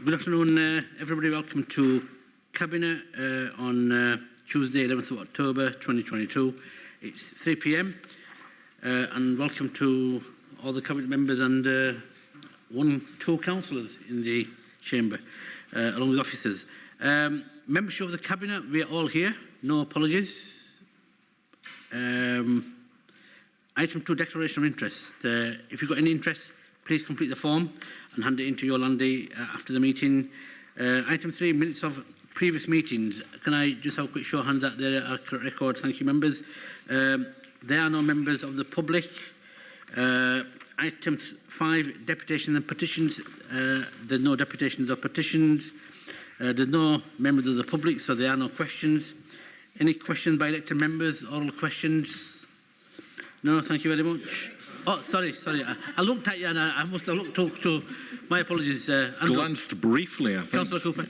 Good afternoon, everybody. Welcome to Cabinet on Tuesday, 11th of October 2022. It's 3 p.m. And welcome to all the Cabinet members and two councillors in the chamber, along with officers. Membership of the Cabinet, we are all here. No apologies. Item 2, declaration of interest. If you've got any interest, please complete the form and hand it into your Landy after the meeting. Item 3, minutes of previous meetings. Can I just have a quick show of hands that there are correct records? Thank you, members. There are no members of the public. Item 5, deputations and petitions. There's no deputations or petitions. There's no members of the public, so there are no questions. Any questions by elected members? Oral questions? No, thank you very much. Oh, sorry. I looked at you and I must have looked to my apologies. Glanced briefly, I think. Councillor Cooper.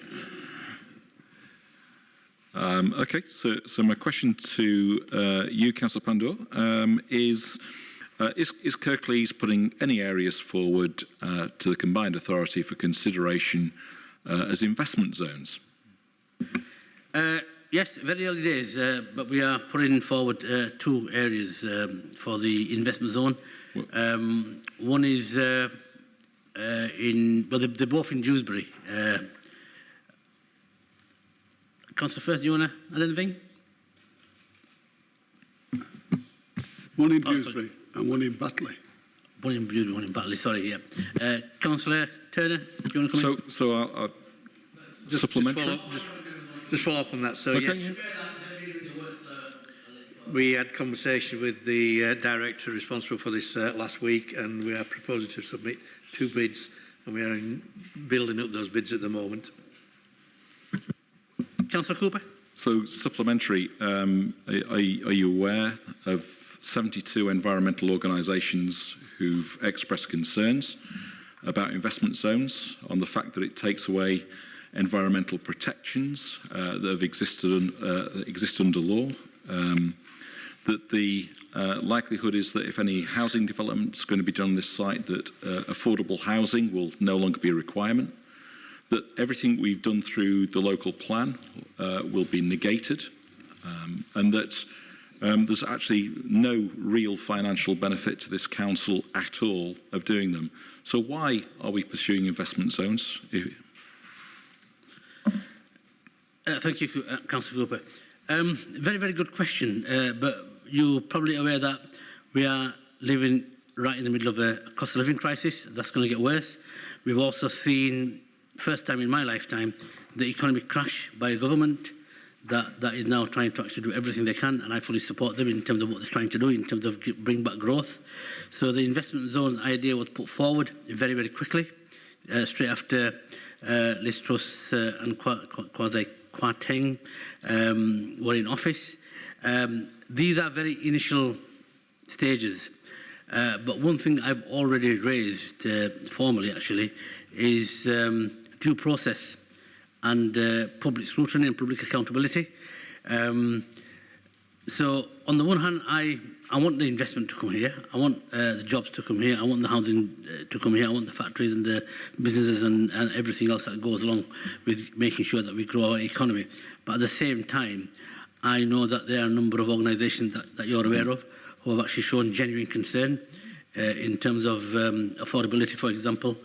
Okay, so my question to you, Councillor Pandor, is Kirklees putting any areas forward to the combined authority for consideration as investment zones? Yes, very early days, but we are putting forward 2 areas for the investment zone. One is they're both in Dewsbury. Councillor Firth, do you want to add anything? One in Dewsbury and one in Batley. One in Dewsbury, one in Batley, sorry, yeah. Councillor Turner, do you want to come in? So I'll supplementary? Just follow up on that. So, okay, yes, yeah. We had conversation with the director responsible for this last week, and we are proposing to submit 2 bids, and we are building up those bids at the moment. Councillor Cooper? So supplementary, are you aware of 72 environmental organisations who've expressed concerns about investment zones on the fact that it takes away environmental protections that have exist under law, that the likelihood is that if any housing development is going to be done on this site, that affordable housing will no longer be a requirement, that everything we've done through the local plan will be negated, and that there's actually no real financial benefit to this council at all of doing them. So why are we pursuing investment zones? Thank you, Councillor Cooper. Very, very good question, but you're probably aware that we are living right in the middle of a cost of living crisis. That's going to get worse. We've also seen, first time in my lifetime, the economic crash by a government that is now trying to actually do everything they can, and I fully support them in terms of what they're trying to do, in terms of bring back growth. So the investment zone idea was put forward very, very quickly, straight after Liz Truss and Kwasi Kwarteng were in office. These are very initial stages, but one thing I've already raised formally actually is due process and public scrutiny and public accountability. So on the one hand, I want the investment to come here. I want the jobs to come here. I want the housing to come here. I want the factories and the businesses and everything else that goes along with making sure that we grow our economy. But at the same time, I know that there are a number of organisations that you're aware of who have actually shown genuine concern in terms of affordability, for example,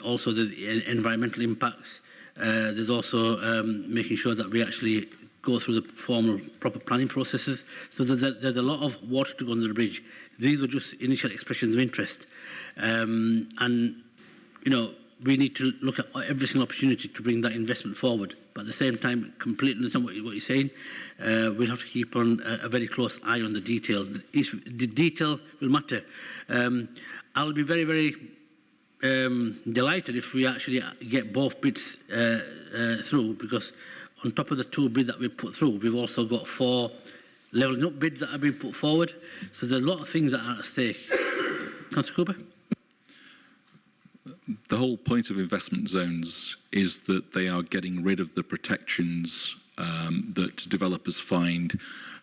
also the environmental impacts. There's also making sure that we actually go through the formal proper planning processes. So there's a lot of water to go under the bridge. These were just initial expressions of interest. And, you know, we need to look at every single opportunity to bring that investment forward. But at the same time, completely understand what you're saying. We'll have to keep on a very close eye on the detail. The detail will matter. I'll be very, very delighted if we actually get both bids through, because on top of the 2 bids that we've put through, we've also got 4 levelling up bids that have been put forward. So there's a lot of things that are at stake. Councillor Cooper? The whole point of investment zones is that they are getting rid of the protections that developers find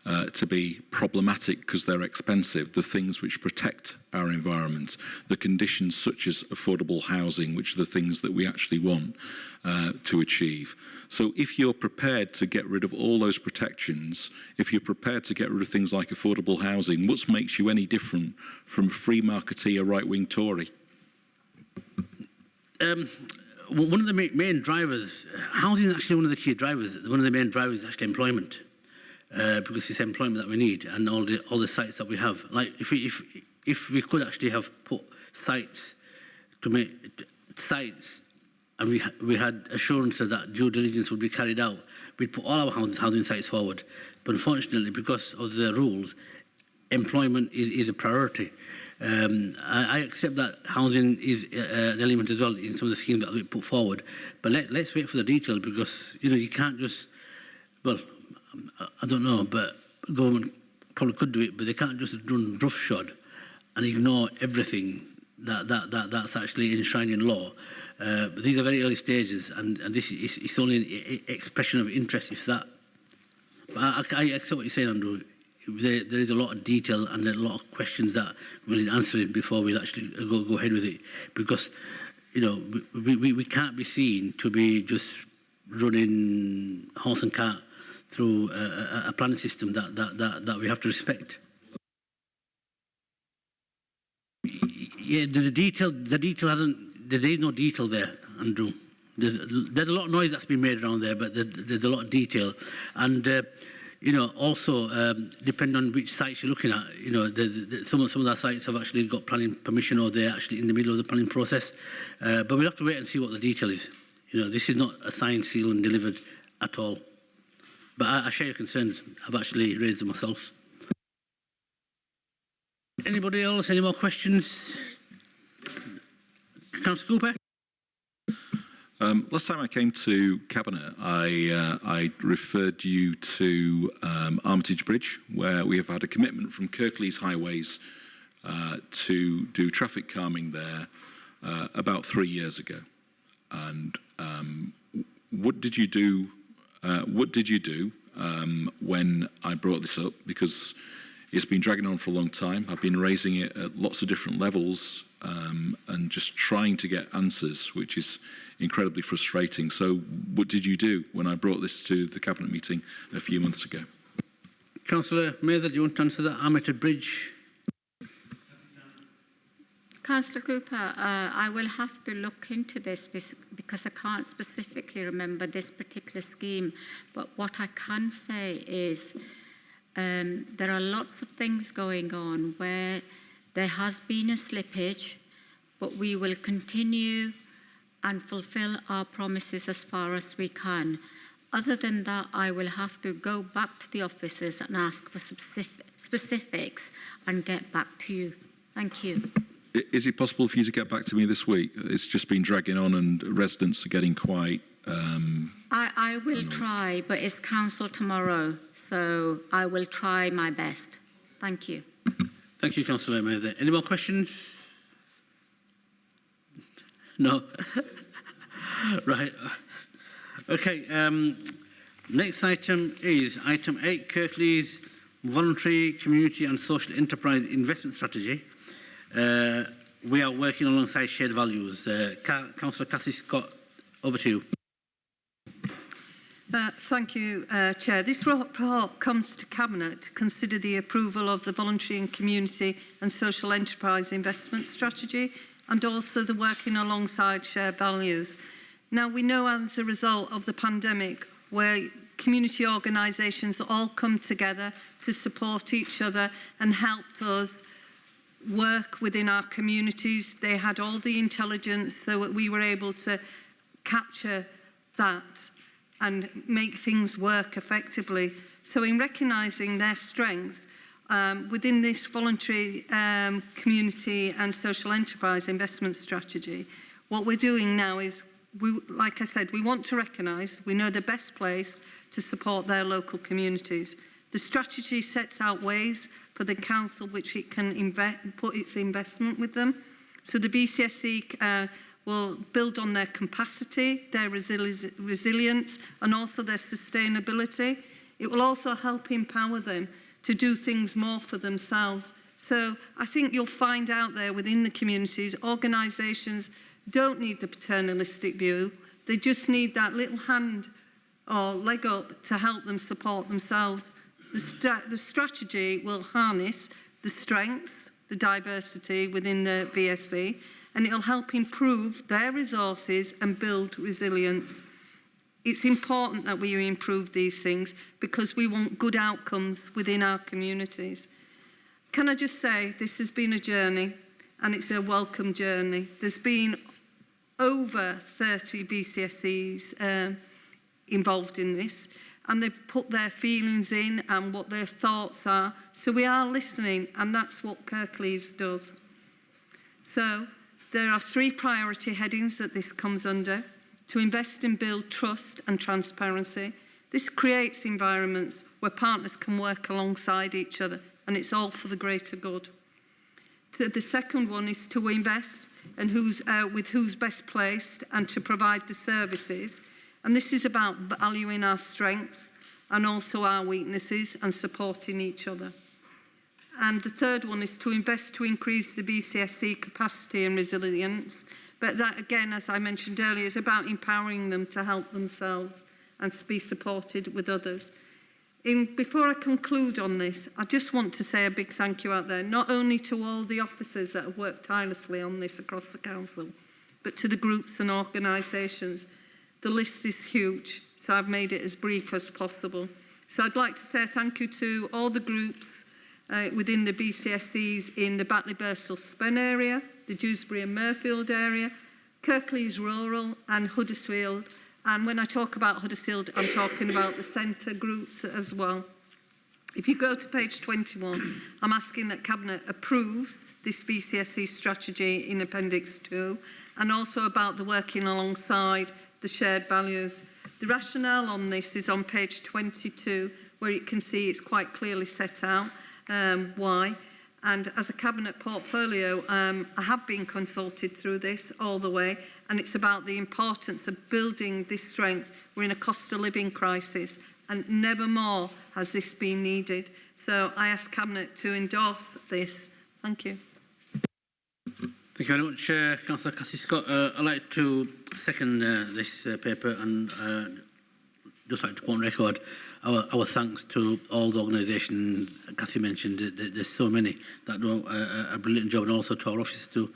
to be problematic because they're expensive, the things which protect our environment, the conditions such as affordable housing, which are the things that we actually want to achieve. So if you're prepared to get rid of all those protections, if you're prepared to get rid of things like affordable housing, what makes you any different from a free marketeer right-wing Tory? One of the main drivers, housing is actually one of the key drivers. One of the main drivers is actually employment, because it's employment that we need, and all the sites that we have. Like if we could actually have put sites to make sites, and we had assurances that due diligence would be carried out, we'd put all our housing sites forward. But unfortunately, because of the rules, employment is a priority. I accept that housing is an element as well in some of the schemes that we put forward, but let's wait for the detail, because you can't just, well, I don't know, but government probably could do it, but they can't just run roughshod and ignore everything that's actually enshrined in law. But these are very early stages, and this is only an expression of interest, if that. But I accept what you're saying, Andrew. There is a lot of detail and a lot of questions that we need answering before we actually go ahead with it, because we can't be seen to be just running horse and cart through a planning system that we have to respect. Yeah, there's a detail. The detail hasn't. There is no detail there, Andrew. There's a lot of noise that's been made around there, but there's a lot of detail, and. Also depending on which sites you're looking at, some of our sites have actually got planning permission, or they're actually in the middle of the planning process. But we'll have to wait and see what the detail is. This is not a signed, sealed and delivered at all. But I share your concerns. I've actually raised them myself. Anybody else? Any more questions? Councillor Cooper? Last time I came to Cabinet, I referred you to Armitage Bridge, where we have had a commitment from Kirklees Highways to do traffic calming there about 3 years ago. And what did you do? When I brought this up? Because it's been dragging on for a long time. I've been raising it at lots of different levels and just trying to get answers, which is incredibly frustrating. So what did you do when I brought this to the Cabinet meeting a few months ago? Councillor Mather, do you want to answer that? Armitage Bridge. Councillor Cooper, I will have to look into this because I can't specifically remember this particular scheme. But what I can say is there are lots of things going on where there has been a slippage, but we will continue and fulfill our promises as far as we can. Other than that, I will have to go back to the offices and ask for specifics and get back to you. Thank you. Is it possible for you to get back to me this week? It's just been dragging on and residents are getting quite... I will try, but it's council tomorrow, so I will try my best. Thank you. Thank you, Councillor Mather. Any more questions? No? Right. Okay, next item is item 8, Kirklees Voluntary Community and Social Enterprise Investment Strategy. We are working alongside shared values. Councillor Cassie Scott, over to you. Thank you, Chair. This report comes to Cabinet to consider the approval of the Voluntary and Community and Social Enterprise Investment Strategy, and also the working alongside shared values. Now, we know as a result of the pandemic, where community organisations all come together to support each other and helped us work within our communities. They had all the intelligence so that we were able to capture that and make things work effectively. So in recognising their strengths, within this voluntary community and social enterprise investment strategy, what we're doing now is, like I said, we want to recognise, we know the best place to support their local communities. The strategy sets out ways for the council which it can put its investment with them. So the BCSE will build on their capacity, their resilience and also their sustainability. It will also help empower them to do things more for themselves. So I think you'll find out there within the communities, organisations don't need the paternalistic view. They just need that little hand or leg up to help them support themselves. The strategy will harness the strengths, the diversity within the VSC, and it'll help improve their resources and build resilience. It's important that we improve these things because we want good outcomes within our communities. Can I just say, this has been a journey, and it's a welcome journey. There's been over 30 BCSEs involved in this, and they've put their feelings in and what their thoughts are. So we are listening, and that's what Kirklees does. So there are 3 priority headings that this comes under: to invest and build trust and transparency. This creates environments where partners can work alongside each other, and it's all for the greater good. The second one is to invest and with who's best placed and to provide the services. And this is about valuing our strengths and also our weaknesses and supporting each other. And the third one is to invest to increase the BCSC capacity and resilience. But that, again, as I mentioned earlier, is about empowering them to help themselves and to be supported with others. Before I conclude on this, I just want to say a big thank you out there, not only to all the officers that have worked tirelessly on this across the council, but to the groups and organisations. The list is huge, so I've made it as brief as possible. So I'd like to say thank you to all the groups within the BCSEs in the Batley Birstall Spen area, the Dewsbury and Murfield area, Kirklees Rural and Huddersfield. And when I talk about Huddersfield, I'm talking about the centre groups as well. If you go to page 21, I'm asking that Cabinet approves this BCSE strategy in Appendix 2, and also about the working alongside the shared values. The rationale on this is on page 22, where you can see it's quite clearly set out why. And as a Cabinet portfolio, I have been consulted through this all the way, and it's about the importance of building this strength. We're in a cost of living crisis, and never more has this been needed. So I ask Cabinet to endorse this. Thank you. Thank you very much, Councillor Cassie Scott. I'd like to second this paper and just like to put on record our thanks to all the organisations Cassie mentioned. There's so many that do a brilliant job, and also to our officers to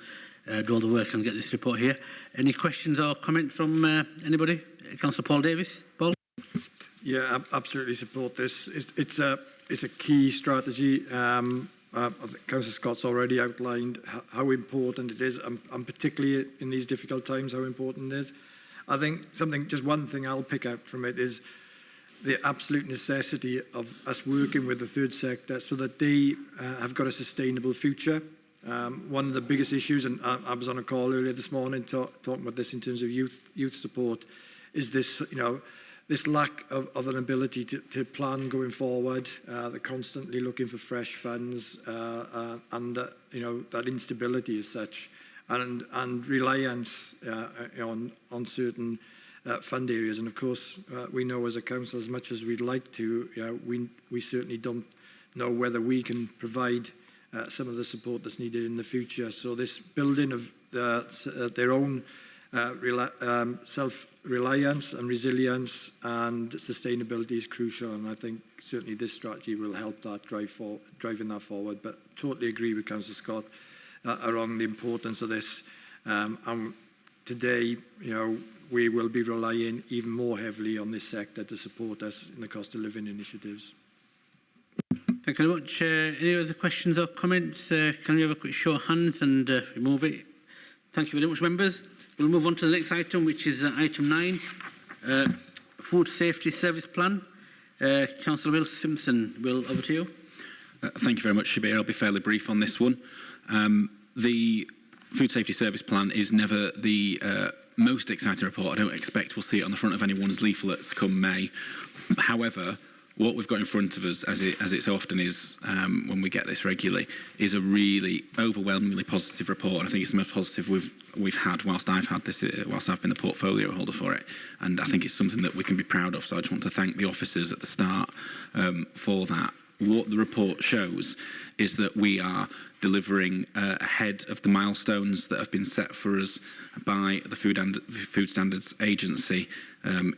do all the work and get this report here. Any questions or comments from anybody? Councillor Paul Davis. Paul? Yeah, I absolutely support this. It's a key strategy. I think Councillor Scott's already outlined how important it is, and particularly in these difficult times, how important it is. I think just one thing I'll pick out from it is the absolute necessity of us working with the third sector so that they have got a sustainable future. One of the biggest issues, and I was on a call earlier this morning talking about this in terms of youth support, is this, this lack of an ability to plan going forward. They're constantly looking for fresh funds, and that instability as such, and reliance on certain fund areas. And of course, we know as a council, as much as we'd like to, we certainly don't know whether we can provide some of the support that's needed in the future. So this building of their own self-reliance and resilience and sustainability is crucial, and I think certainly this strategy will help that driving that forward. But totally agree with Councillor Scott around the importance of this. And today, we will be relying even more heavily on this sector to support us in the cost of living initiatives. Thank you very much. Any other questions or comments? Can we have a quick show of hands and remove it? Thank you very much, members. We'll move on to the next item, which is item 9, Food Safety Service Plan. Councillor Will Simpson, over to you. Thank you very much, Shabir. I'll be fairly brief on this one. The Food Safety Service Plan is never the most exciting report. I don't expect we'll see it on the front of anyone's leaflets come May. However, what we've got in front of us, as it so often is when we get this regularly, is a really overwhelmingly positive report. And I think it's the most positive we've had whilst I've had this, whilst I've been the portfolio holder for it. And I think it's something that we can be proud of. So I just want to thank the officers at the start for that. What the report shows is that we are delivering ahead of the milestones that have been set for us by the Food Standards Agency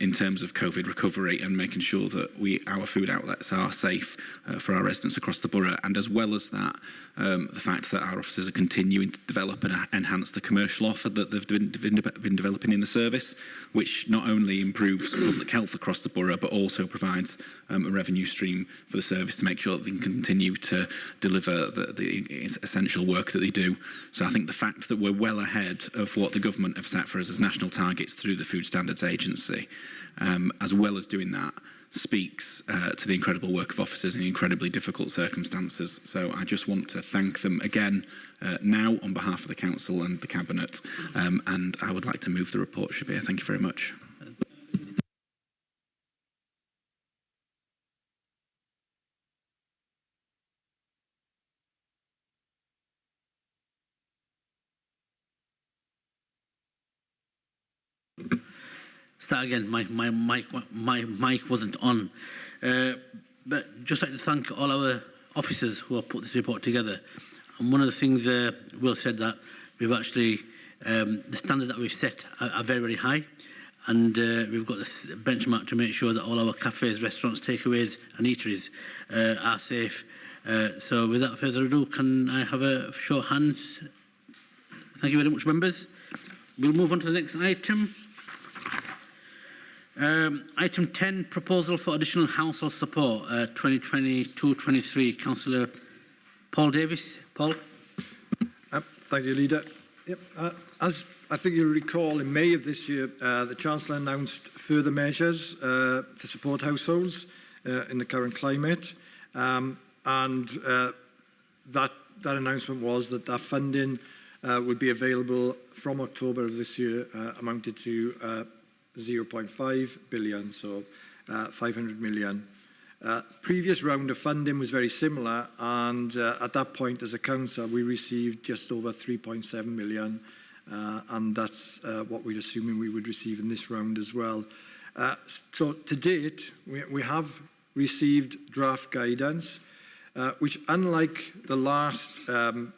in terms of COVID recovery and making sure that our food outlets are safe for our residents across the borough. And as well as that, the fact that our officers are continuing to develop and enhance the commercial offer that they've been developing in the service, which not only improves public health across the borough, but also provides a revenue stream for the service to make sure that they can continue to deliver the essential work that they do. So I think the fact that we're well ahead of what the government have set for us as national targets through the Food Standards Agency, as well as doing that, speaks to the incredible work of officers in incredibly difficult circumstances. So I just want to thank them again now on behalf of the Council and the Cabinet, and I would like to move the report, Shabir. Thank you very much. Start again. My mic wasn't on, but just like to thank all our officers who have put this report together. And one of the things Will said that we've actually the standards that we've set are very, very high, and we've got this benchmark to make sure that all our cafes, restaurants, takeaways, and eateries are safe. So, without further ado, can I have a show of hands? Thank you very much, members. We'll move on to the next item. Item 10, proposal for additional household support, 2022-23. Councillor Paul Davis. Paul. Thank you, Leader. Yep. As I think you'll recall, in May of this year, the Chancellor announced further measures to support households in the current climate. And that announcement was that funding would be available from October of this year, amounted to 0.5 billion, so 500 million. Previous round of funding was very similar, and at that point as a council we received just over 3.7 million, and that's what we're assuming we would receive in this round as well. So to date we have received draft guidance, which, unlike the last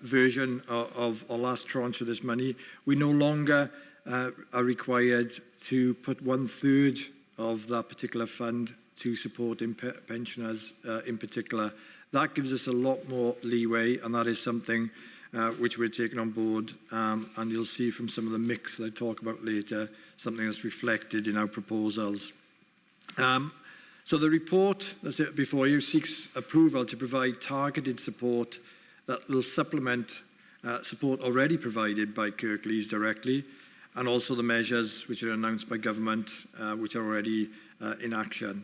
version of our last tranche of this money, we no longer are required to put 1/3 of that particular fund to support pensioners in particular. That gives us a lot more leeway, and that is something which we're taking on board, and you'll see from some of the mix that I talk about later, something that's reflected in our proposals. So the report that's before you seeks approval to provide targeted support that will supplement support already provided by Kirklees directly, and also the measures which are announced by government, which are already in action.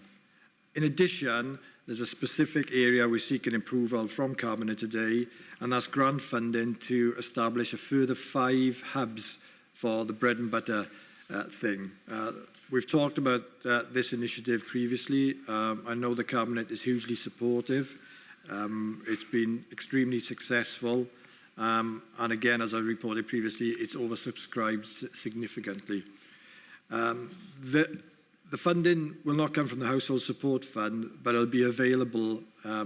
In addition, there's a specific area we're seeking approval from Cabinet today, and that's grant funding to establish a further 5 hubs for the bread and butter thing. We've talked about this initiative previously. I know the Cabinet is hugely supportive. It's been extremely successful. And again, as I reported previously, it's oversubscribed significantly. The funding will not come from the Household Support Fund, but it'll be available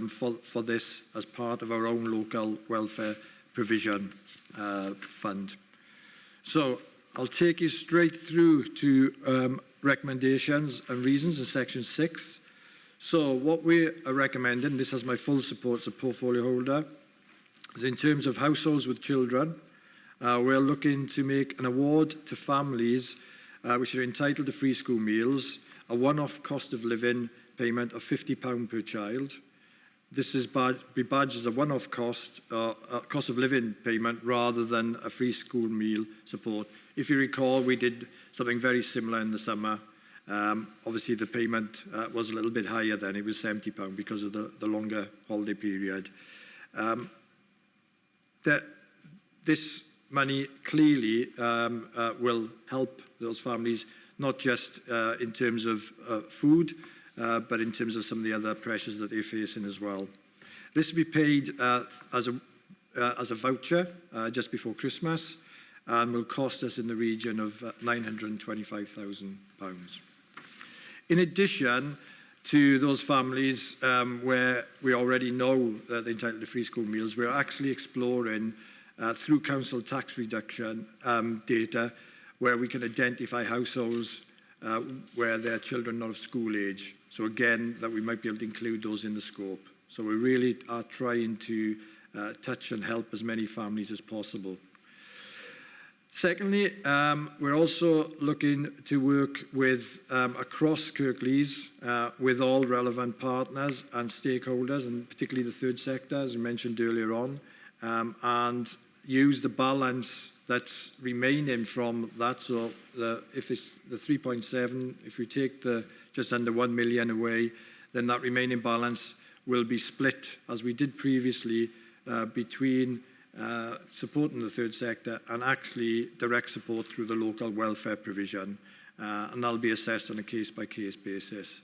for this as part of our own local welfare provision fund. So I'll take you straight through to recommendations and reasons in section 6. So what we are recommending, this has my full support as a portfolio holder, is in terms of households with children, we're looking to make an award to families which are entitled to free school meals, a one-off cost of living payment of £50 per child. This is be badged as a one-off cost of living payment rather than a free school meal support. If you recall, we did something very similar in the summer. Obviously, the payment was a little bit higher then. It was £70 because of the longer holiday period. This money clearly will help those families, not just in terms of food, but in terms of some of the other pressures that they're facing as well. This will be paid as a voucher just before Christmas, and will cost us in the region of £925,000. In addition to those families where we already know that they're entitled to free school meals, we're actually exploring through council tax reduction data where we can identify households where their children are not of school age. So again, that we might be able to include those in the scope. So we really are trying to touch and help as many families as possible. Secondly, we're also looking to work with across Kirklees with all relevant partners and stakeholders, and particularly the third sector, as we mentioned earlier on, and use the balance that's remaining from that. So if it's the 3.7, if we take the just under 1 million away, then that remaining balance will be split, as we did previously, between supporting the third sector and actually direct support through the local welfare provision, and that'll be assessed on a case-by-case basis.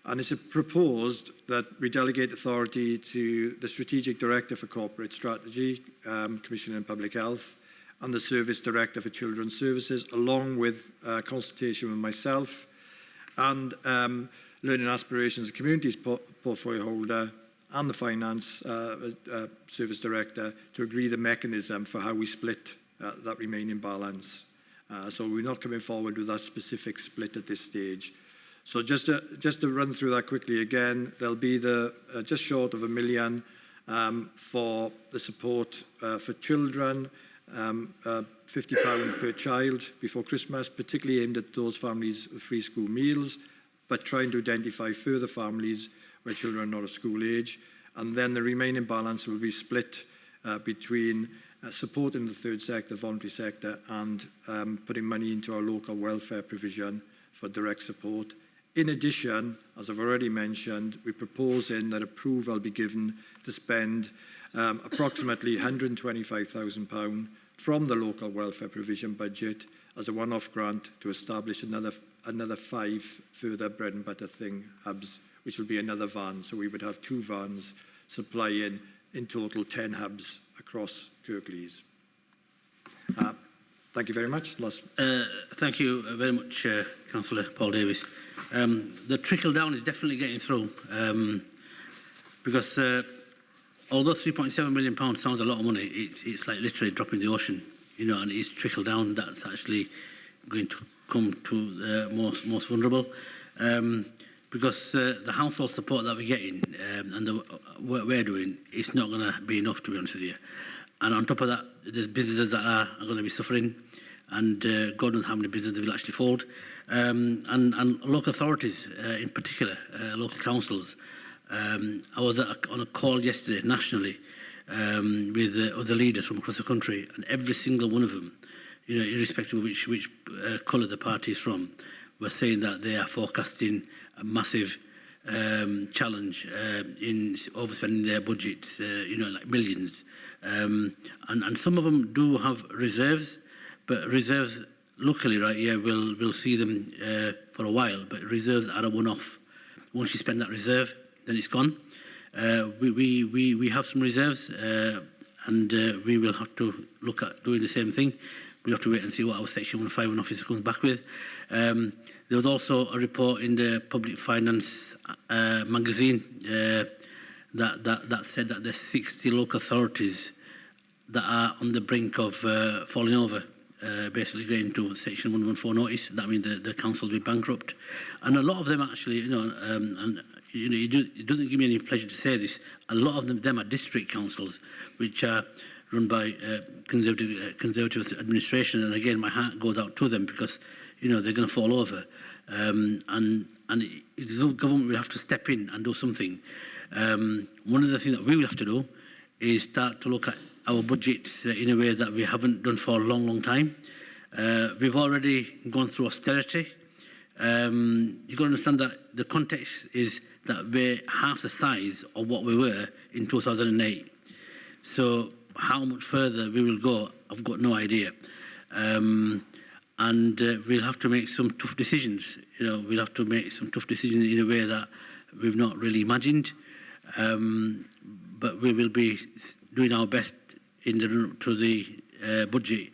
And it's proposed that we delegate authority to the Strategic Director for Corporate Strategy, Commissioner in Public Health, and the Service Director for Children's Services, along with consultation with myself and Learning Aspirations and Communities portfolio holder and the Finance Service Director to agree the mechanism for how we split that remaining balance. So we're not coming forward with that specific split at this stage. So just to run through that quickly again, there'll be the just short of £1 million for the support for children, £50 per child before Christmas, particularly aimed at those families with free school meals, but trying to identify further families where children are not of school age. And then the remaining balance will be split between supporting the third sector, voluntary sector, and putting money into our local welfare provision for direct support. In addition, as I've already mentioned, we're proposing that approval be given to spend approximately £125,000 from the local welfare provision budget as a one-off grant to establish another 5 further bread and butter thing hubs, which will be another van. So we would have 2 vans supplying in total 10 hubs across Kirklees. Thank you very much. Thank you very much, Councillor Paul Davis. The trickle down is definitely getting through because although £3.7 million sounds a lot of money, it's like literally a drop in the ocean, you know, and it's trickle down that's actually going to come to the most vulnerable. Because the household support that we're getting and the work we're doing, it's not going to be enough, to be honest with you. And on top of that, there's businesses that are going to be suffering, and God knows how many businesses will actually fold. And local authorities, in particular, local councils. I was on a call yesterday nationally with other leaders from across the country, and every single one of them, you know, irrespective of which colour the party is from, were saying that they are forecasting a massive challenge in overspending their budget, you know, like millions. And some of them do have reserves, but reserves, luckily, right, yeah, we'll see them for a while, but reserves are a one-off. Once you spend that reserve, then it's gone. We have some reserves, and we will have to look at doing the same thing. We'll have to wait and see what our Section 151 officer comes back with. There was also a report in the Public Finance magazine that said that there's 60 local authorities that are on the brink of falling over, basically going to Section 114 notice. That means the council will be bankrupt. And a lot of them actually, you know, and you know, it doesn't give me any pleasure to say this, a lot of them are district councils, which are run by Conservative administration, and again, my heart goes out to them because, you know, they're going to fall over, and the government will have to step in and do something. One of the things that we will have to do is start to look at our budget in a way that we haven't done for a long, long time. We've already gone through austerity. You've got to understand that the context is that we're half the size of what we were in 2008. So how much further we will go, I've got no idea. And and we'll have to make some tough decisions. You know, we'll have to make some tough decisions in a way that we've not really imagined. But we will be doing our best in the run-up to the budget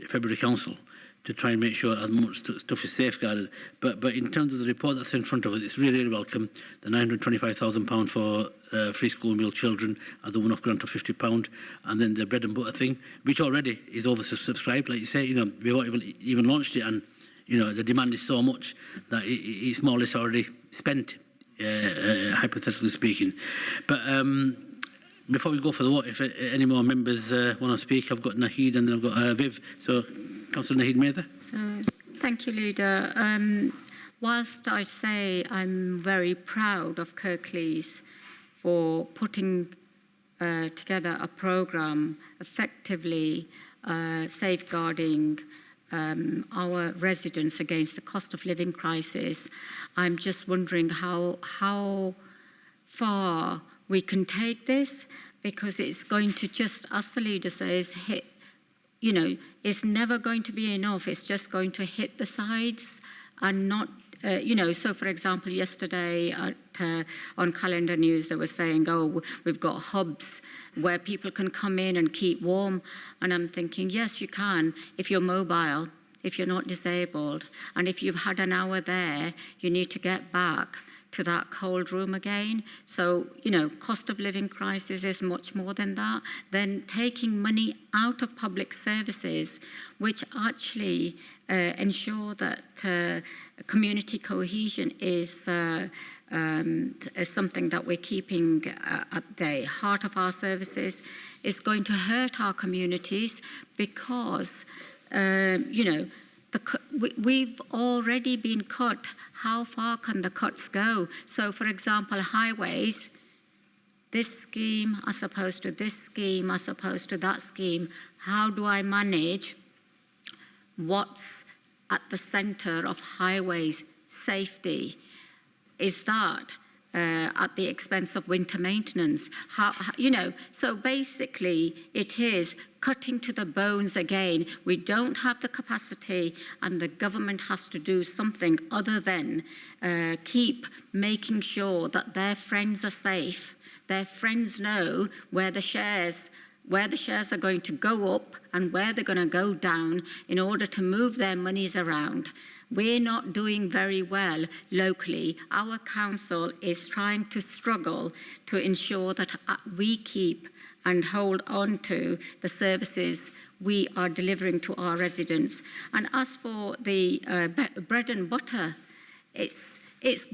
February Council to try and make sure as much stuff is safeguarded. But in terms of the report that's in front of us, it's really, really welcome. The £925,000 for free school meal children as a one-off grant of £50, and then the bread and butter thing, which already is oversubscribed. Like you say, you know, we haven't even launched it, and you know the demand is so much that it's more or less already spent, hypothetically speaking. But before we go for the vote, if any more members want to speak, I've got Naheed and then I've got Viv. So, Councillor Naheed Mather. So, thank you, Leader. Whilst I say I'm very proud of Kirklees for putting together a programme effectively safeguarding our residents against the cost of living crisis, I'm just wondering how far we can take this, because it's going to just, as the leader says, hit, you know, it's never going to be enough. It's just going to hit the sides and not, you know, so for example, yesterday on Calendar News, they were saying, oh, we've got hubs where people can come in and keep warm. And I'm thinking, yes, you can, if you're mobile, if you're not disabled. And if you've had an hour there, you need to get back to that cold room again. So, you know, cost of living crisis is much more than that. Then taking money out of public services, which actually ensure that community cohesion is something that we're keeping at the heart of our services, is going to hurt our communities because, you know, we've already been cut. How far can the cuts go? So, for example, highways, this scheme as opposed to this scheme, as opposed to that scheme, how do I manage what's at the centre of highways? Safety. Is that at the expense of winter maintenance? You know, so basically it is cutting to the bones again. We don't have the capacity, and the government has to do something other than keep making sure that their friends are safe. Their friends know where the shares are going to go up and where they're going to go down in order to move their monies around. We're not doing very well locally. Our council is trying to struggle to ensure that we keep and hold on to the services we are delivering to our residents. And as for the bread and butter, it's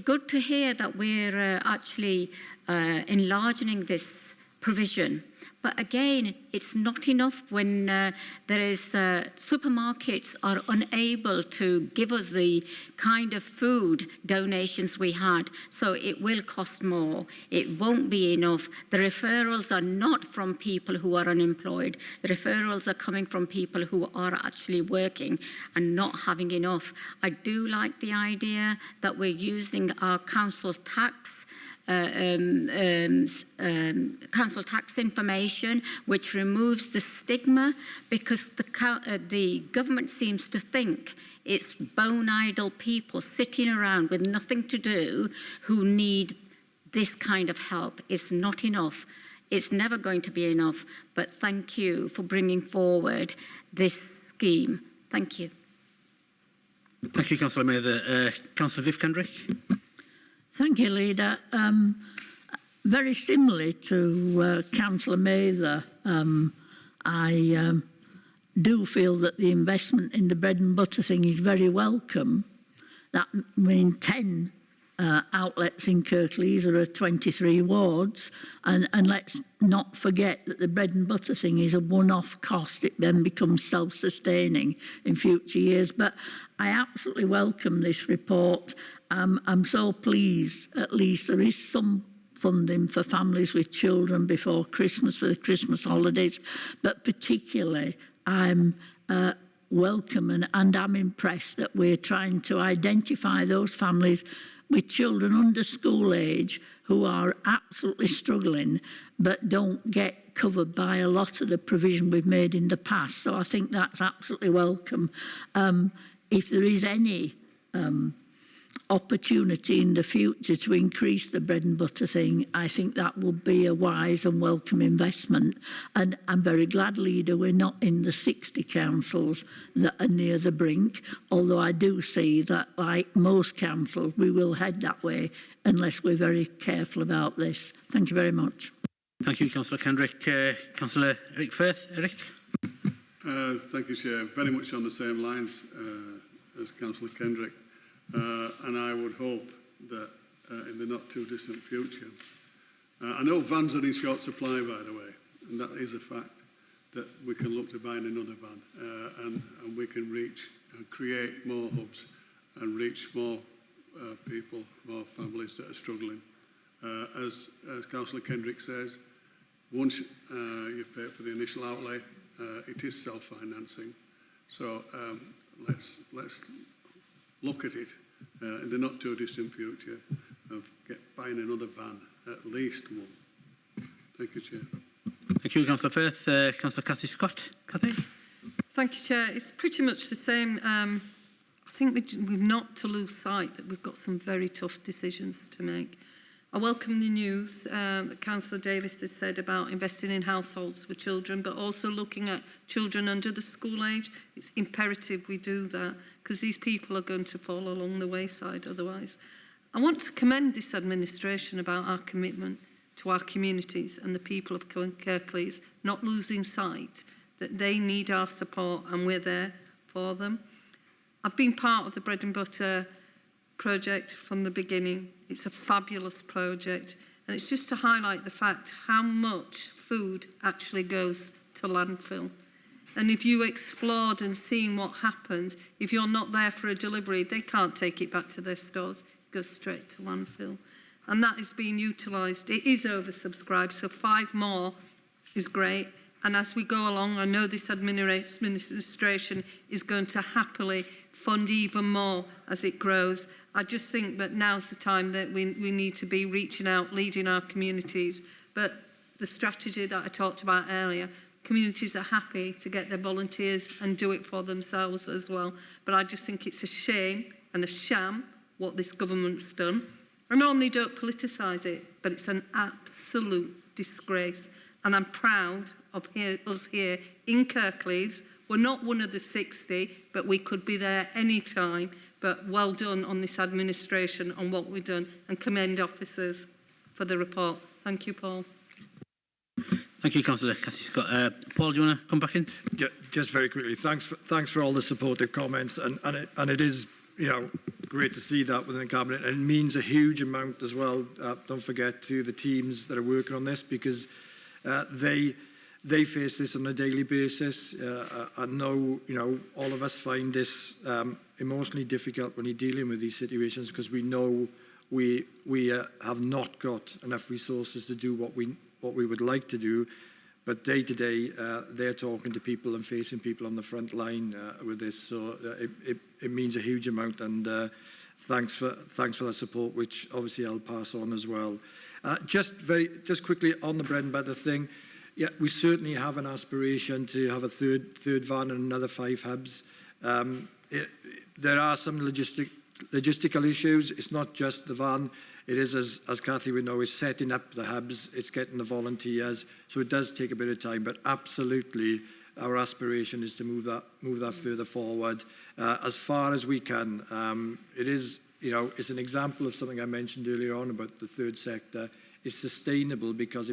good to hear that we're actually enlarging this provision. But again, it's not enough when supermarkets are unable to give us the kind of food donations we had. So it will cost more. It won't be enough. The referrals are not from people who are unemployed. The referrals are coming from people who are actually working and not having enough. I do like the idea that we're using our council tax council tax information, which removes the stigma, because the government seems to think it's bone-idle people sitting around with nothing to do who need this kind of help. It's not enough. It's never going to be enough. But thank you for bringing forward this scheme. Thank you. Thank you, Councillor Mather. Councillor Viv Kendrick. Thank you, Leader. Very similarly to Councillor Mather, I do feel that the investment in the bread and butter thing is very welcome. That means 10 outlets in Kirklees, there are 23 wards, and let's not forget that the bread and butter thing is a one-off cost. It then becomes self-sustaining in future years. But I absolutely welcome this report. I'm so pleased, at least there is some funding for families with children before Christmas, for the Christmas holidays, but particularly I'm welcome and I'm impressed that we're trying to identify those families with children under school age who are absolutely struggling but don't get covered by a lot of the provision we've made in the past. So I think that's absolutely welcome. If there is any opportunity in the future to increase the bread and butter thing, I think that would be a wise and welcome investment. And I'm very glad, Leader, we're not in the 60 councils that are near the brink, although I do see that, like most councils, we will head that way unless we're very careful about this. Thank you very much. Thank you, Councillor Kendrick. Councillor Eric Firth. Eric? Thank you, Chair. Very much on the same lines as Councillor Kendrick. And I would hope that in the not too distant future, I know vans are in short supply, by the way, and that is a fact, that we can look to buying another van and we can reach and create more hubs and reach more people, more families that are struggling. As Councillor Kendrick says, once you've paid for the initial outlay, it is self-financing. So let's look at it in the not too distant future of buying another van, at least one. Thank you, Chair. Thank you, Councillor Firth. Councillor Cathy Scott. Cathy? Thank you, Chair. It's pretty much the same. I think we've not to lose sight that we've got some very tough decisions to make. I welcome the news that Councillor Davis has said about investing in households with children, but also looking at children under the school age. It's imperative we do that because these people are going to fall along the wayside otherwise. I want to commend this administration about our commitment to our communities and the people of Kirklees, not losing sight that they need our support and we're there for them. I've been part of the bread and butter project from the beginning. It's a fabulous project, and it's just to highlight the fact how much food actually goes to landfill. And if you explored and seen what happens, if you're not there for a delivery, they can't take it back to their stores. It goes straight to landfill. And that is being utilised. It is oversubscribed, so 5 more is great. And as we go along, I know this administration is going to happily fund even more as it grows. I just think that now's the time that we need to be reaching out, leading our communities. But the strategy that I talked about earlier, communities are happy to get their volunteers and do it for themselves as well. But I just think it's a shame and a sham what this government's done. I normally don't politicise it, but it's an absolute disgrace. And I'm proud of us here in Kirklees. We're not one of the 60, but we could be there any time. But well done on this administration on what we've done, and commend officers for the report. Thank you, Paul. Thank you, Councillor Cathy Scott. Paul, do you want to come back in? Just very quickly, thanks for all the supportive comments, and it is, you know, great to see that within the cabinet, and it means a huge amount as well. Don't forget to the teams that are working on this, because they face this on a daily basis. I know, you know, all of us find this emotionally difficult when you're dealing with these situations, because we know we have not got enough resources to do what we would like to do. But day to day, they're talking to people and facing people on the front line with this. So it means a huge amount, and thanks for that support, which obviously I'll pass on as well. Just quickly on the bread and butter thing. Yeah, we certainly have an aspiration to have a third van and another 5 hubs. There are some logistical issues. It's not just the van. It is, as Cathy would know, is setting up the hubs. It's getting the volunteers. So it does take a bit of time, but absolutely our aspiration is to move that further forward as far as we can. It is, you know, it's an example of something I mentioned earlier on about the third sector. It's sustainable because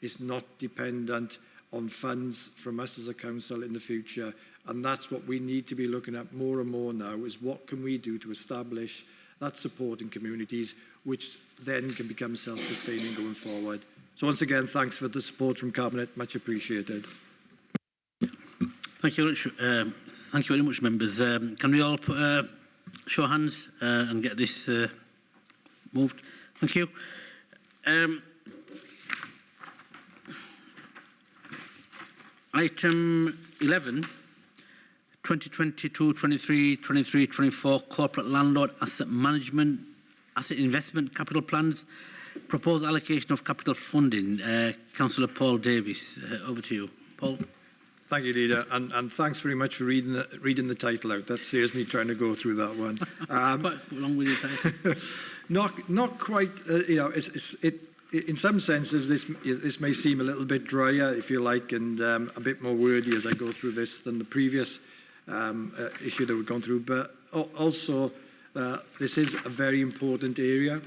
it's not dependent on funds from us as a council in the future. And that's what we need to be looking at more and more now, is what can we do to establish that support in communities, which then can become self-sustaining going forward. So once again, thanks for the support from Cabinet, much appreciated. Thank you very much, members. Can we all put, show hands and get this moved? Thank you. Item 11, 2022, 23, 24 corporate landlord asset management, asset investment capital plans. proposed allocation of capital funding. Councillor Paul Davies, over to you. Paul. Thank you, Leader, and thanks very much for reading the title out. That saves me trying to go through that one. Quite long with your title. Not quite. In some senses, this may seem a little bit drier, if you like, and a bit more wordy as I go through this than the previous issue that we've gone through. But also, this is a very important area.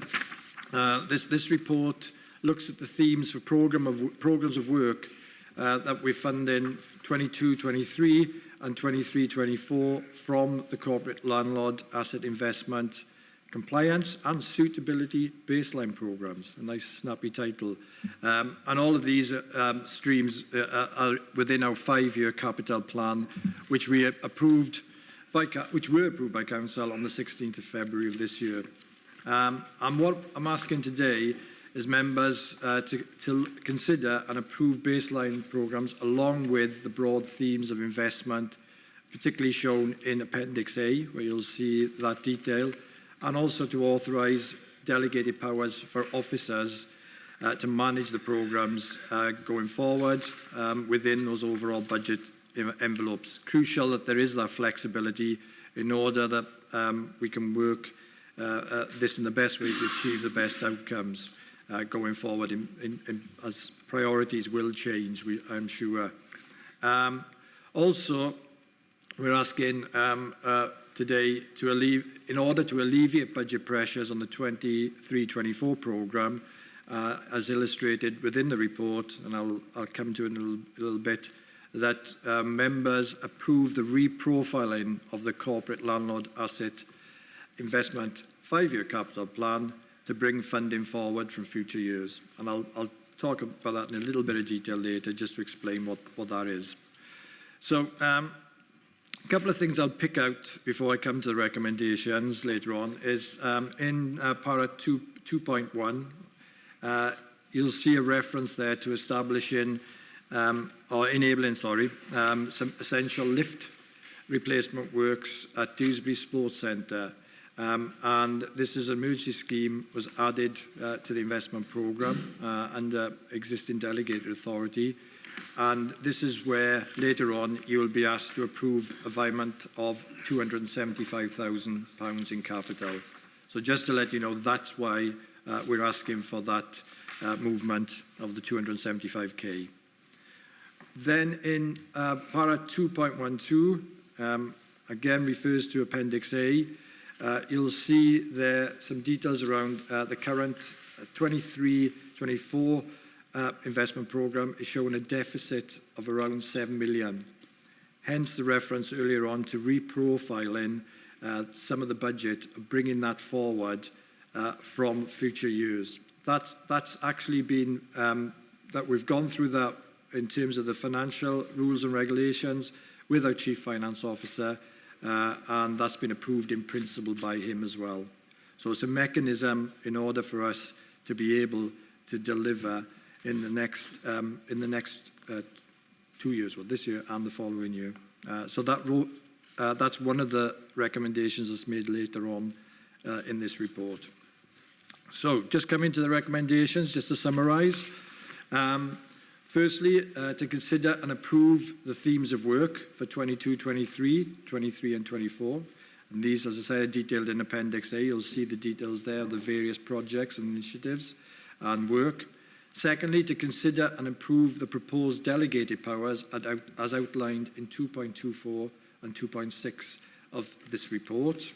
This report looks at the themes for programs of work that we fund in 22-23 and 23-24 from the corporate landlord asset investment compliance and suitability baseline programs. A nice snappy title. And all of these streams are within our 5-year capital plan, which were approved by Council on the 16th of February of this year. And what I'm asking today is members to consider and approve baseline programmes along with the broad themes of investment, particularly shown in Appendix A, where you'll see that detail, and also to authorise delegated powers for officers to manage the programmes going forward within those overall budget envelopes. Crucial that there is that flexibility in order that we can work this in the best way to achieve the best outcomes going forward as priorities will change, I'm sure. Also, we're asking today in order to alleviate budget pressures on the 23-24 programme, as illustrated within the report, and I'll come to it in a little bit, that members approve the reprofiling of the corporate landlord asset investment 5-year capital plan to bring funding forward from future years. And I'll talk about that in a little bit of detail later, just to explain what that is. So, a couple of things I'll pick out before I come to the recommendations later on is in para 2.1, you'll see a reference there to establishing or enabling, some essential lift replacement works at Dewsbury Sports Centre. And this is an emergency scheme was added to the investment programme under existing delegated authority. And this is where later on you will be asked to approve a payment of £275,000 in capital. So just to let you know, that's why we're asking for that movement of the 275k. Then in para 2.12, again refers to Appendix A. You'll see there some details around the current 23-24 investment programme is showing a deficit of around 7 million. Hence the reference earlier on to reprofiling some of the budget, bringing that forward from future years. That's actually been, that we've gone through that in terms of the financial rules and regulations with our Chief Finance Officer, and that's been approved in principle by him as well. So it's a mechanism in order for us to be able to deliver in the next 2 years, well, this year and the following year. So that's one of the recommendations that's made later on in this report. So just coming to the recommendations, just to summarise. Firstly, to consider and approve the themes of work for 22-23, 23 and 24. And these, as I said, are detailed in Appendix A. You'll see the details there of the various projects and initiatives and work. Secondly, to consider and approve the proposed delegated powers as outlined in 2.24 and 2.6 of this report.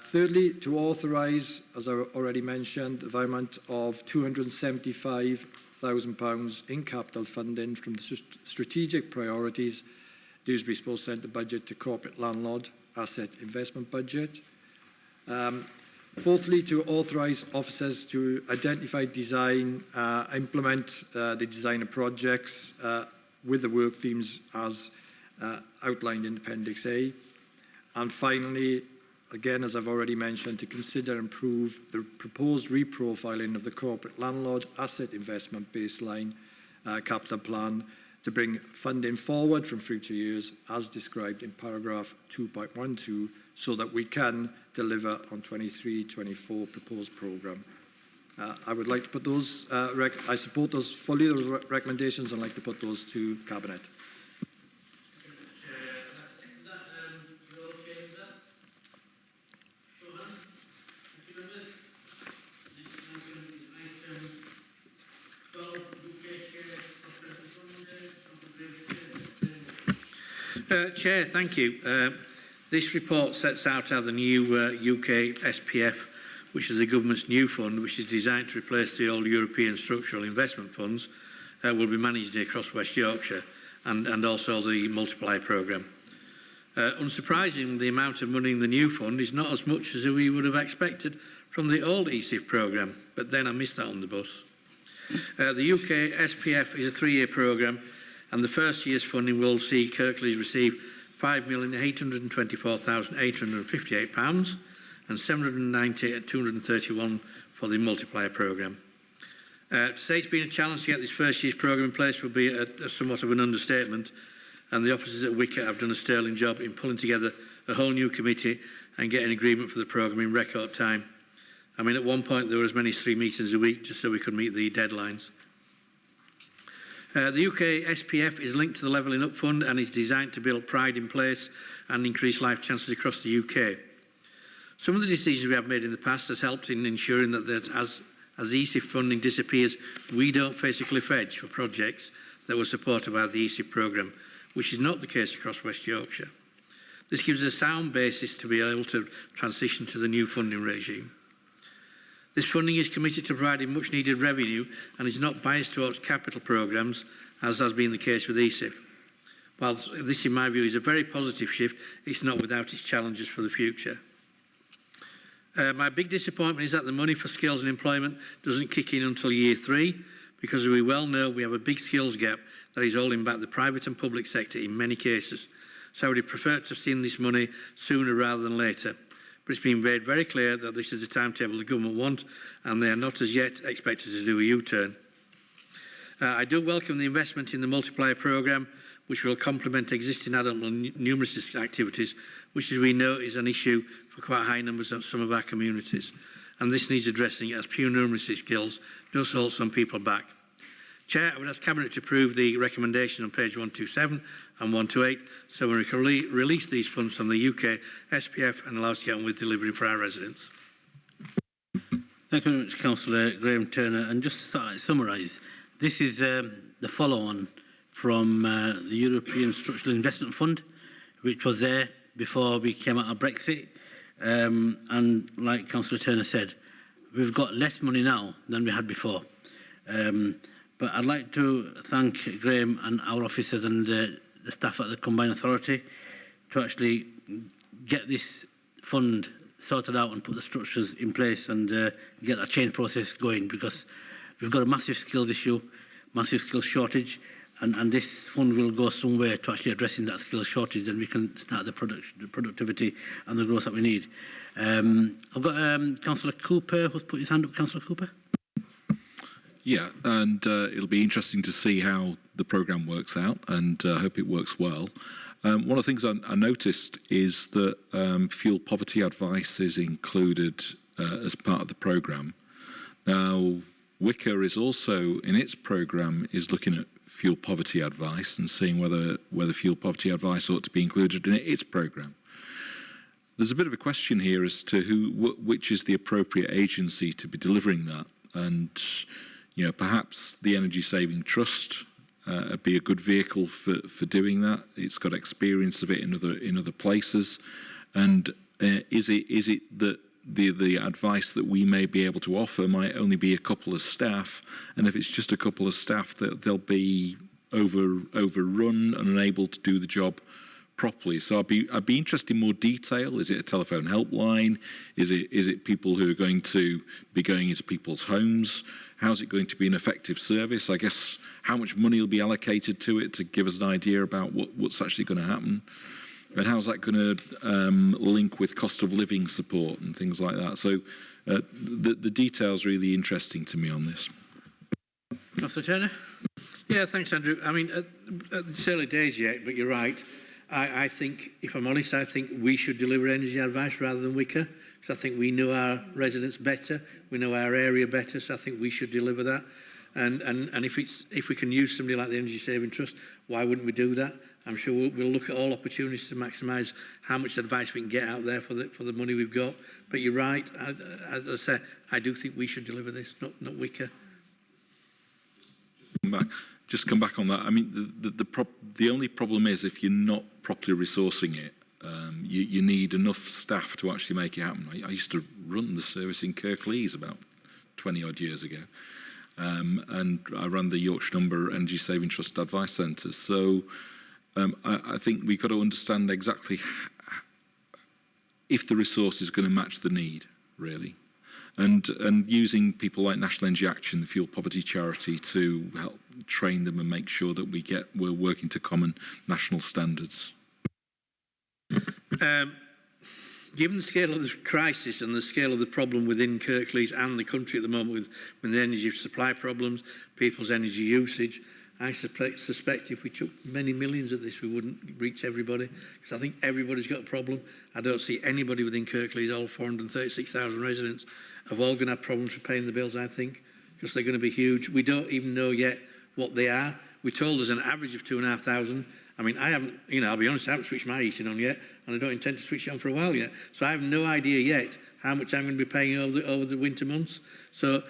Thirdly, to authorise, as I already mentioned, the payment of £275,000 in capital funding from the strategic priorities Dewsbury Sports Centre budget to corporate landlord asset investment budget. Fourthly, to authorise officers to identify, design, implement the design of projects with the work themes as outlined in Appendix A. And finally, again, as I've already mentioned, to consider and approve the proposed reprofiling of the corporate landlord asset investment baseline capital plan to bring funding forward from future years as described in paragraph 2.12 so that we can deliver on 23-24 proposed programme. I would like to put those, I support those fully, those recommendations, and like to put those to Cabinet. Chair, thank you. This report sets out how the new UK SPF, which is the government's new fund, which is designed to replace the old European structural investment funds, will be managed across West Yorkshire, and also the multiplier programme. Unsurprisingly, the amount of money in the new fund is not as much as we would have expected from the old ESIF programme, but then I missed that on the bus. The UK SPF is a 3-year programme, and the first year's funding will see Kirklees receive £5,824,858 and £790,231 for the multiplier programme. To say it's been a challenge to get this first year's programme in place would be somewhat of an understatement, and the officers at Wicket have done a sterling job in pulling together a whole new committee and getting agreement for the programme in record time. I mean, at one point there were as many as 3 meetings a week just so we could meet the deadlines. The UK SPF is linked to the Levelling Up Fund and is designed to build pride in place and increase life chances across the UK. Some of the decisions we have made in the past has helped in ensuring that as ESIF funding disappears, we don't face a cliff edge for projects that were supported by the ESIF programme, which is not the case across West Yorkshire. This gives us a sound basis to be able to transition to the new funding regime. This funding is committed to providing much needed revenue and is not biased towards capital programmes, as has been the case with ESIF. While this, in my view, is a very positive shift, it's not without its challenges for the future. My big disappointment is that the money for skills and employment doesn't kick in until year 3, because as we well know, we have a big skills gap that is holding back the private and public sector in many cases. So I would have preferred to have seen this money sooner rather than later. But it's been made very clear that this is the timetable the government want, and they are not as yet expected to do a U-turn. I do welcome the investment in the multiplier programme, which will complement existing adult numeracy activities, which, as we know, is an issue for quite high numbers of some of our communities. And this needs addressing, as pure numeracy skills does hold some people back. Chair, I would ask Cabinet to approve the recommendation on page 127 and 128, so we can release these funds from the UK SPF and allow us to get on with delivering for our residents. Thank you very much, Councillor Graham Turner. And just to sort of summarise, this is the follow-on from the European Structural Investment Fund, which was there before we came out of Brexit. And like Councillor Turner said, we've got less money now than we had before. But I'd like to thank Graham and our officers and the staff at the Combined Authority to actually get this fund sorted out and put the structures in place and get that change process going, because we've got a massive skills issue, massive skills shortage, and this fund will go somewhere to actually addressing that skills shortage, and we can start the productivity and the growth that we need. I've got Councillor Cooper who's put his hand up. Councillor Cooper. Yeah, and it'll be interesting to see how the programme works out, and I hope it works well. One of the things I noticed is that fuel poverty advice is included as part of the programme. Now, Wicker is also, in its programme, is looking at fuel poverty advice and seeing whether fuel poverty advice ought to be included in its programme. There's a bit of a question here as to which is the appropriate agency to be delivering that, and perhaps the Energy Saving Trust would be a good vehicle for doing that. It's got experience of it in other places, and is it that the advice that we may be able to offer might only be a couple of staff, and if it's just a couple of staff, they'll be overrun and unable to do the job properly. So I'd be interested in more detail. Is it a telephone helpline? Is it people who are going to be going into people's homes? How's it going to be an effective service? I guess how much money will be allocated to it to give us an idea about what's actually going to happen, and how's that going to link with cost of living support and things like that. So the details are really interesting to me on this. Councillor Turner. Yeah, thanks, Andrew. I mean, it's early days yet, but you're right. I think, if I'm honest, I think we should deliver energy advice rather than Wicker, because I think we know our residents better, we know our area better, so I think we should deliver that. And if we can use somebody like the Energy Saving Trust, why wouldn't we do that? I'm sure we'll look at all opportunities to maximise how much advice we can get out there for the money we've got. But you're right, as I say, I do think we should deliver this, not Wicker. Just come back on that. I mean, the only problem is if you're not properly resourcing it, you need enough staff to actually make it happen. I used to run the service in Kirklees about 20 odd years ago, and I ran the Yorkshire Number Energy Saving Trust Advice Centre. So I think we've got to understand exactly if the resource is going to match the need, really. And using people like National Energy Action, the Fuel Poverty Charity, to help train them and make sure that we're working to common national standards. Given the scale of the crisis and the scale of the problem within Kirklees and the country at the moment with the energy supply problems, people's energy usage, I suspect if we took many millions of this, we wouldn't reach everybody, because I think everybody's got a problem. I don't see anybody within Kirklees, all 436,000 residents, have all going to have problems with paying the bills, I think, because they're going to be huge. We don't even know yet what they are. We're told there's an average of 2,500. I mean, I haven't, I'll be honest, I haven't switched my heating on yet, and I don't intend to switch it on for a while yet. So I have no idea yet how much I'm going to be paying over the winter months. So,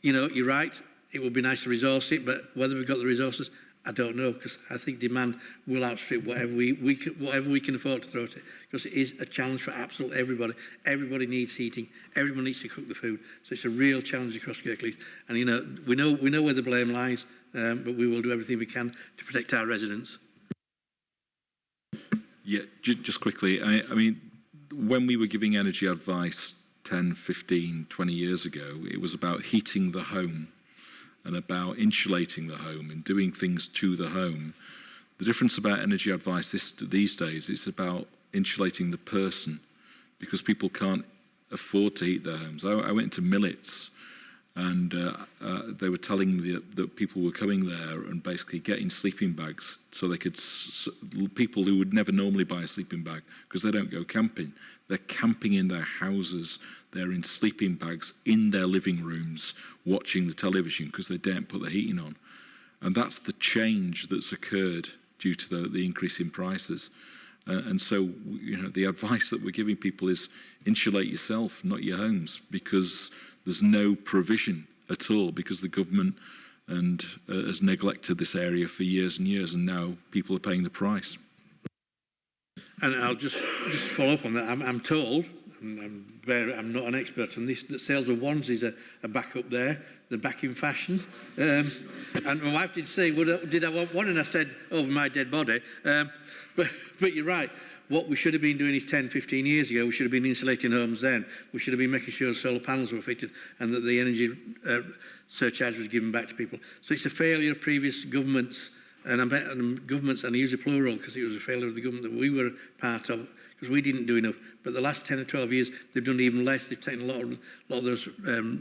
you're right. It would be nice to resource it, but whether we've got the resources, I don't know, because I think demand will outstrip whatever we can afford to throw at it, because it is a challenge for absolutely everybody. Everybody needs heating. Everyone needs to cook the food. So it's a real challenge across Kirklees. And, we know where the blame lies, but we will do everything we can to protect our residents. Yeah, just quickly, I mean, when we were giving energy advice 10, 15, 20 years ago, it was about heating the home and about insulating the home and doing things to the home. The difference about energy advice these days is about insulating the person, because people can't afford to heat their homes. I went into Millets, and they were telling me that people were coming there and basically getting sleeping bags so they could, people who would never normally buy a sleeping bag because they don't go camping, they're camping in their houses, they're in sleeping bags in their living rooms watching the television because they daren't put the heating on. And that's the change that's occurred due to the increase in prices. And so, the advice that we're giving people is insulate yourself, not your homes, because there's no provision at all, because the government has neglected this area for years and years, and now people are paying the price. And I'll just follow up on that. I'm told, and I'm not an expert on this, that sales of onesies are back up there. They're back in fashion. And my wife did say, did I want one? And I said, over my dead body. But you're right. What we should have been doing is 10, 15 years ago, we should have been insulating homes then. We should have been making sure solar panels were fitted and that the energy surcharge was given back to people. So it's a failure of previous governments, and governments, and I use a plural because it was a failure of the government that we were part of, because we didn't do enough. But the last 10 or 12 years, they've done even less. They've taken a lot of those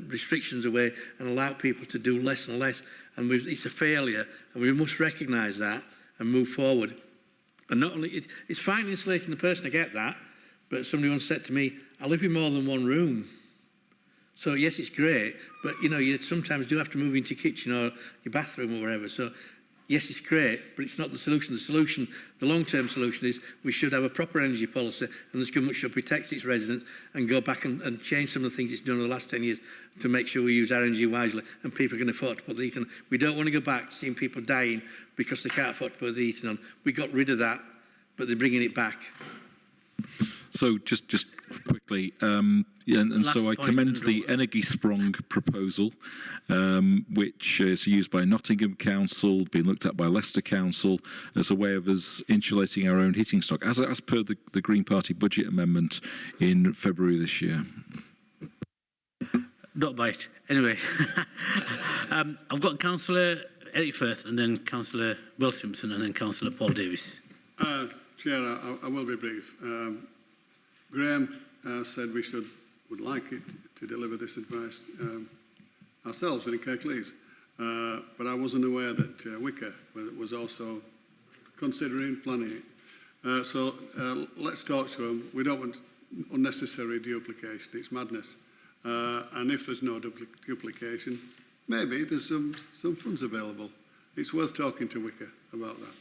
restrictions away and allowed people to do less and less. And it's a failure, and we must recognise that and move forward. And not only, it's fine insulating the person, I get that, but somebody once said to me, I live in more than one room. So yes, it's great, but you sometimes do have to move into your kitchen or your bathroom or wherever. So yes, it's great, but it's not the solution. The long-term solution is we should have a proper energy policy, and this government should protect its residents and go back and change some of the things it's done in the last 10 years to make sure we use our energy wisely and people can afford to put the heating on. We don't want to go back to seeing people dying because they can't afford to put the heating on. We got rid of that, but they're bringing it back. So just quickly, so I commend the Energisprong proposal, which is used by Nottingham Council, being looked at by Leicester Council as a way of us insulating our own heating stock, as per the Green Party budget amendment in February this year. Not bite. Anyway, I've got Councillor Eric Firth, and then Councillor Will Simpson, and then Councillor Paul Davis. Chair, I will be brief. Graham said we would like it to deliver this advice ourselves in Kirklees, but I wasn't aware that Wicker was also considering planning it. Let's talk to them. We don't want unnecessary duplication. It's madness. And if there's no duplication, maybe there's some funds available. It's worth talking to Wicker about that.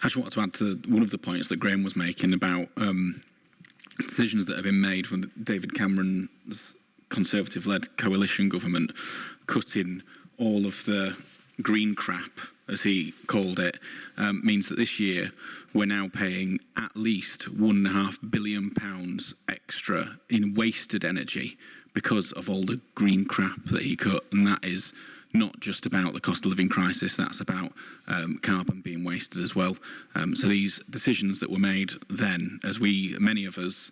I just wanted to add to one of the points that Graham was making about decisions that have been made from David Cameron's Conservative-led coalition government, cutting all of the green crap, as he called it, means that this year we're now paying at least £1.5 billion extra in wasted energy because of all the green crap that he cut, and that is not just about the cost of living crisis, that's about carbon being wasted as well. So these decisions that were made then, as many of us,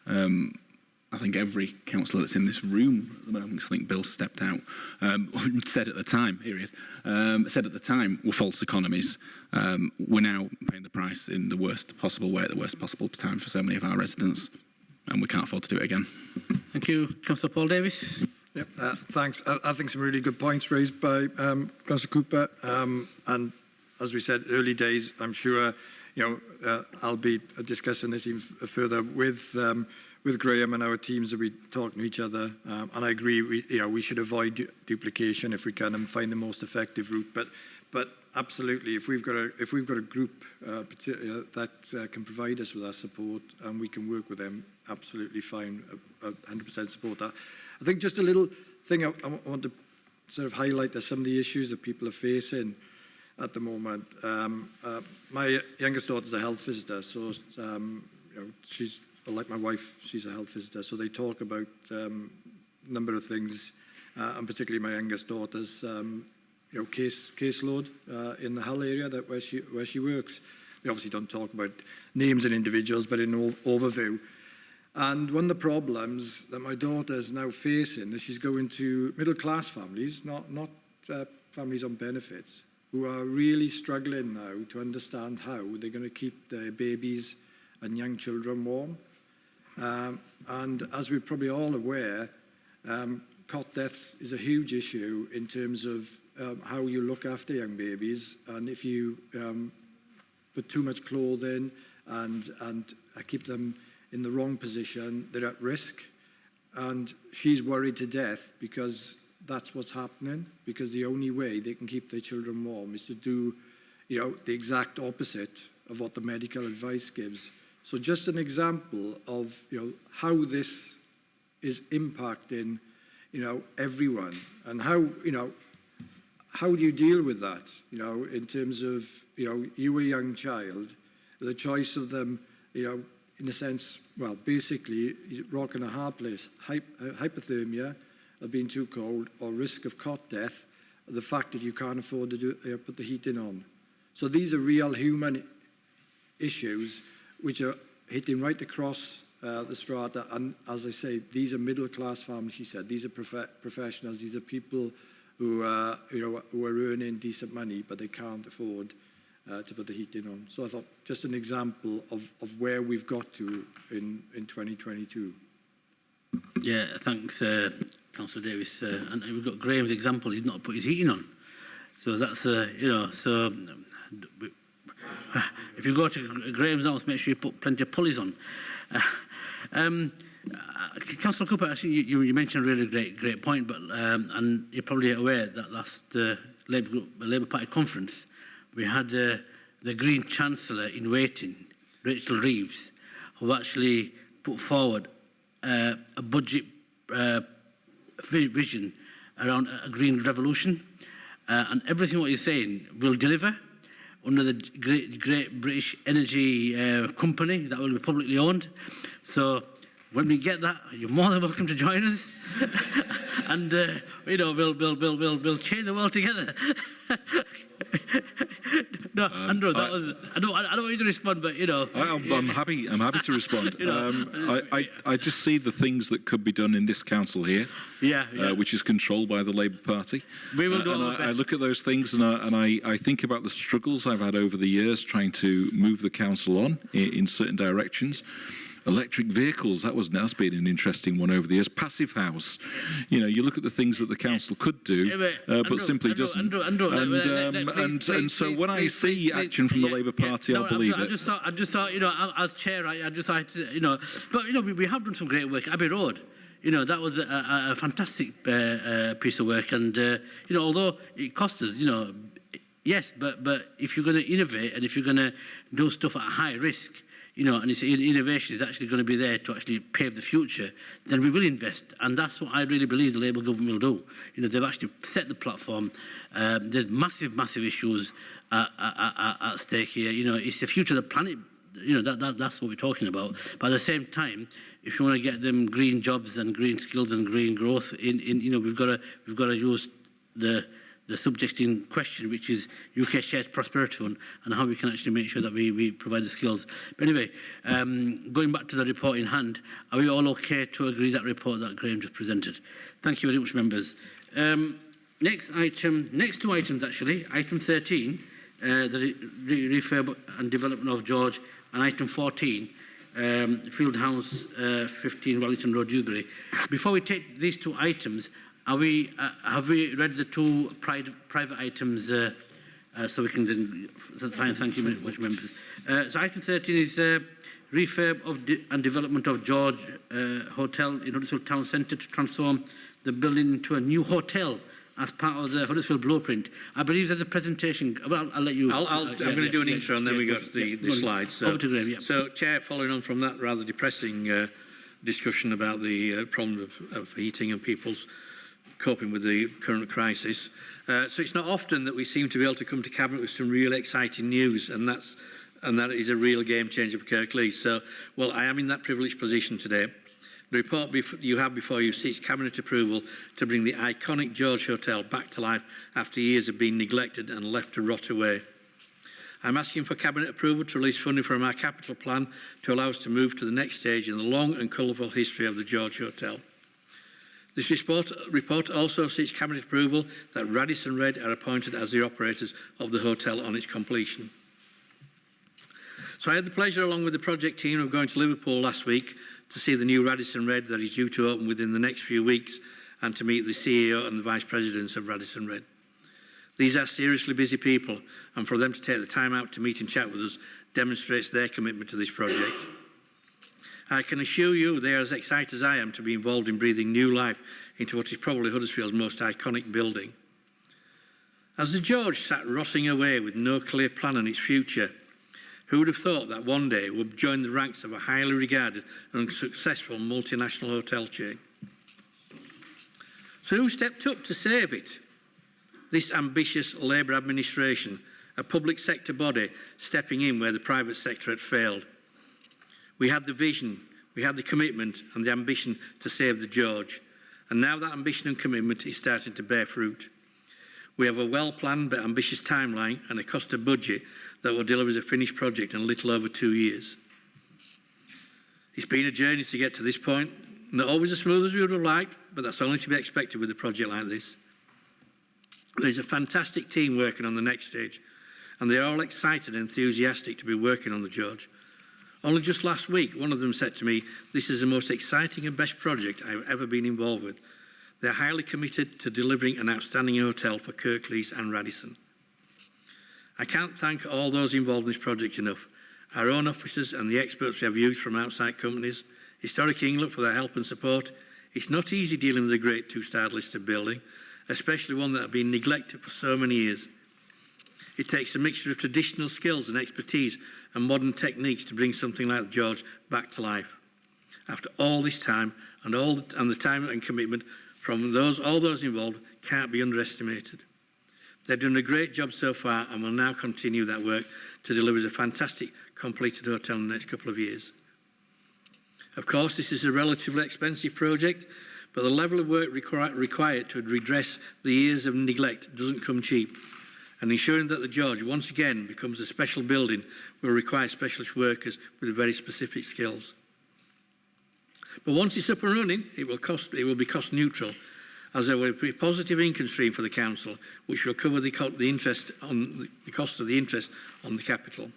I think every councillor that's in this room at the moment, I think Bill stepped out, said at the time, here he is, said at the time were false economies. We're now paying the price in the worst possible way at the worst possible time for so many of our residents, and we can't afford to do it again. Thank you. Councillor Paul Davis. Yep, thanks. I think some really good points raised by Councillor Cooper. And as we said, early days, I'm sure, I'll be discussing this even further with Graham, and our teams will be talking to each other. And I agree, we should avoid duplication if we can and find the most effective route. But absolutely, if we've got a group that can provide us with our support and we can work with them, absolutely fine. 100% support that. I think just a little thing I want to sort of highlight are some of the issues that people are facing at the moment. My youngest daughter's a health visitor, so she's like my wife, she's a health visitor. So they talk about a number of things, and particularly my youngest daughter's caseload in the Hull area where she works. They obviously don't talk about names and individuals, but in overview. And one of the problems that my daughter is now facing is she's going to middle-class families, not families on benefits, who are really struggling now to understand how they're going to keep their babies and young children warm. And as we're probably all aware, cot deaths is a huge issue in terms of how you look after young babies. And if you put too much clothing and keep them in the wrong position, they're at risk. And she's worried to death because that's what's happening, because the only way they can keep their children warm is to do, the exact opposite of what the medical advice gives. So just an example of, how this is impacting, everyone, and how do you deal with that, in terms of, you a young child, the choice of them, in a sense, well, basically, rock and a hard place, hypothermia, of being too cold, or risk of cot death, the fact that you can't afford to put the heating on. So these are real human issues which are hitting right across the strata. And as I say, these are middle-class families, she said. These are professionals. These are people who are earning decent money, but they can't afford to put the heating on. So I thought just an example of where we've got to in 2022. Yeah, thanks, Councillor Davis. And we've got Graham's example. He's not put his heating on. So that's, so if you go to Graham's house, make sure you put plenty of pulleys on. Councillor Cooper, actually, you mentioned a really great point, but and you're probably aware that last Labour Party conference, we had the Green Chancellor in waiting, Rachel Reeves, who actually put forward a budget vision around a green revolution, and everything what you're saying will deliver under the great British energy company that will be publicly owned. So when we get that, you're more than welcome to join us, and we'll change the world together. No, Andrew, that was. I don't want you to respond, but I'm happy to respond. I just see the things that could be done in this council here, which is controlled by the Labour Party. We will do our best. I look at those things and I think about the struggles I've had over the years trying to move the council on in certain directions. Electric vehicles, that's been an interesting one over the years. Passive house. You know, you look at the things that the council could do, but simply doesn't. And so when I see action from the Labour Party, I'll believe it. I just thought, you know, as chair, I just thought, you know, but, you know, we have done some great work. Abbey Road, you know, that was a fantastic piece of work. And, you know, although it cost us, you know, yes, but if you're going to innovate and if you're going to do stuff at high risk, you know, and it's innovation is actually going to be there to actually pave the future, then we will invest. And that's what I really believe the Labour government will do. You know, they've actually set the platform. There's massive issues at stake here. You know, it's the future of the planet. You know, that's what we're talking about. But at the same time, if you want to get them green jobs and green skills and green growth, you know, we've got to use the subject in question, which is UK Shared Prosperity Fund, and how we can actually make sure that we provide the skills. But anyway, going back to the report in hand, are we all okay to agree that report that Graham just presented? Thank you very much, members. Next two items actually, item 13, the refurb and development of George, and item 14, Field House 15, Wellington Road, Dewsbury. Before we take these two items, have we read the two private items so we can then thank you very much, members. So item 13 is refurb and development of George Hotel in Huddersfield Town Centre to transform the building into a new hotel as part of the Huddersfield blueprint. I believe there's a presentation. Well, I'll let you. I'm going to do an intro and then we go to the slides. So, over to Graham, yeah. So, Chair, following on from that rather depressing discussion about the problem of heating and people's coping with the current crisis. So it's not often that we seem to be able to come to Cabinet with some real exciting news, and that is a real game changer for Kirklees. So, well, I am in that privileged position today. The report you have before you seeks Cabinet approval to bring the iconic George Hotel back to life after years of being neglected and left to rot away. I'm asking for Cabinet approval to release funding from our capital plan to allow us to move to the next stage in the long and colourful history of the George Hotel. This report also seeks Cabinet approval that Radisson Red are appointed as the operators of the hotel on its completion. So I had the pleasure, along with the project team, of going to Liverpool last week to see the new Radisson Red that is due to open within the next few weeks and to meet the CEO and the Vice Presidents of Radisson Red. These are seriously busy people, and for them to take the time out to meet and chat with us demonstrates their commitment to this project. I can assure you they are as excited as I am to be involved in breathing new life into what is probably Huddersfield's most iconic building. As the George sat rotting away with no clear plan on its future, who would have thought that one day it would join the ranks of a highly regarded and successful multinational hotel chain? So who stepped up to save it? This ambitious Labour administration, a public sector body stepping in where the private sector had failed. We had the vision, we had the commitment and the ambition to save the George, and now that ambition and commitment is starting to bear fruit. We have a well-planned but ambitious timeline and a cost of budget that will deliver us a finished project in a little over 2 years. It's been a journey to get to this point, not always as smooth as we would have liked, but that's only to be expected with a project like this. There's a fantastic team working on the next stage, and they're all excited and enthusiastic to be working on the George. Only just last week, one of them said to me, "This is the most exciting and best project I've ever been involved with." They're highly committed to delivering an outstanding hotel for Kirklees and Radisson. I can't thank all those involved in this project enough. Our own officers and the experts we have used from outside companies, Historic England for their help and support. It's not easy dealing with a great two-star listed building, especially one that has been neglected for so many years. It takes a mixture of traditional skills and expertise and modern techniques to bring something like the George back to life. After all this time, and the time and commitment from all those involved can't be underestimated. They've done a great job so far and will now continue that work to deliver us a fantastic completed hotel in the next couple of years. Of course, this is a relatively expensive project, but the level of work required to redress the years of neglect doesn't come cheap. And ensuring that the George once again becomes a special building will require specialist workers with very specific skills. But once it's up and running, it will be cost neutral, as there will be a positive income stream for the council, which will cover the cost of the interest on the capital.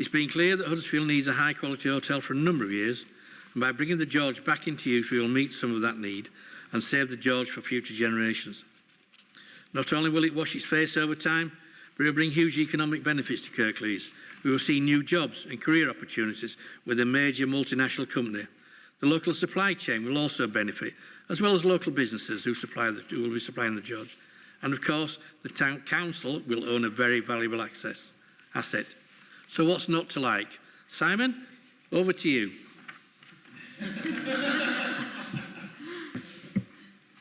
It's been clear that Huddersfield needs a high-quality hotel for a number of years, and by bringing the George back into use, we will meet some of that need and save the George for future generations. Not only will it wash its face over time, but it will bring huge economic benefits to Kirklees. We will see new jobs and career opportunities with a major multinational company. The local supply chain will also benefit, as well as local businesses who will be supplying the George. And of course, the town council will own a very valuable asset. So what's not to like? Simon, over to you.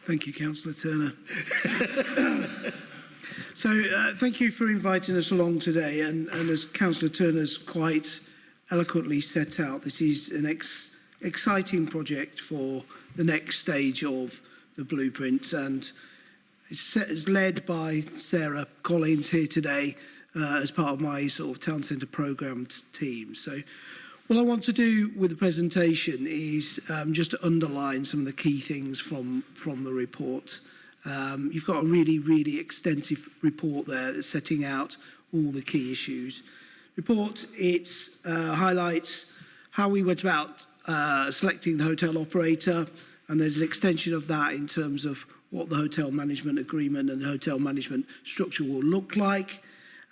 Thank you, Councillor Turner. Thank you for inviting us along today. And as Councillor Turner's quite eloquently set out, this is an exciting project for the next stage of the blueprint. And it's led by Sarah Collins here today as part of my sort of town centre programme team. So what I want to do with the presentation is just to underline some of the key things from the report. You've got a really, really extensive report there that's setting out all the key issues. Report, it highlights how we went about selecting the hotel operator, and there's an extension of that in terms of what the hotel management agreement and the hotel management structure will look like.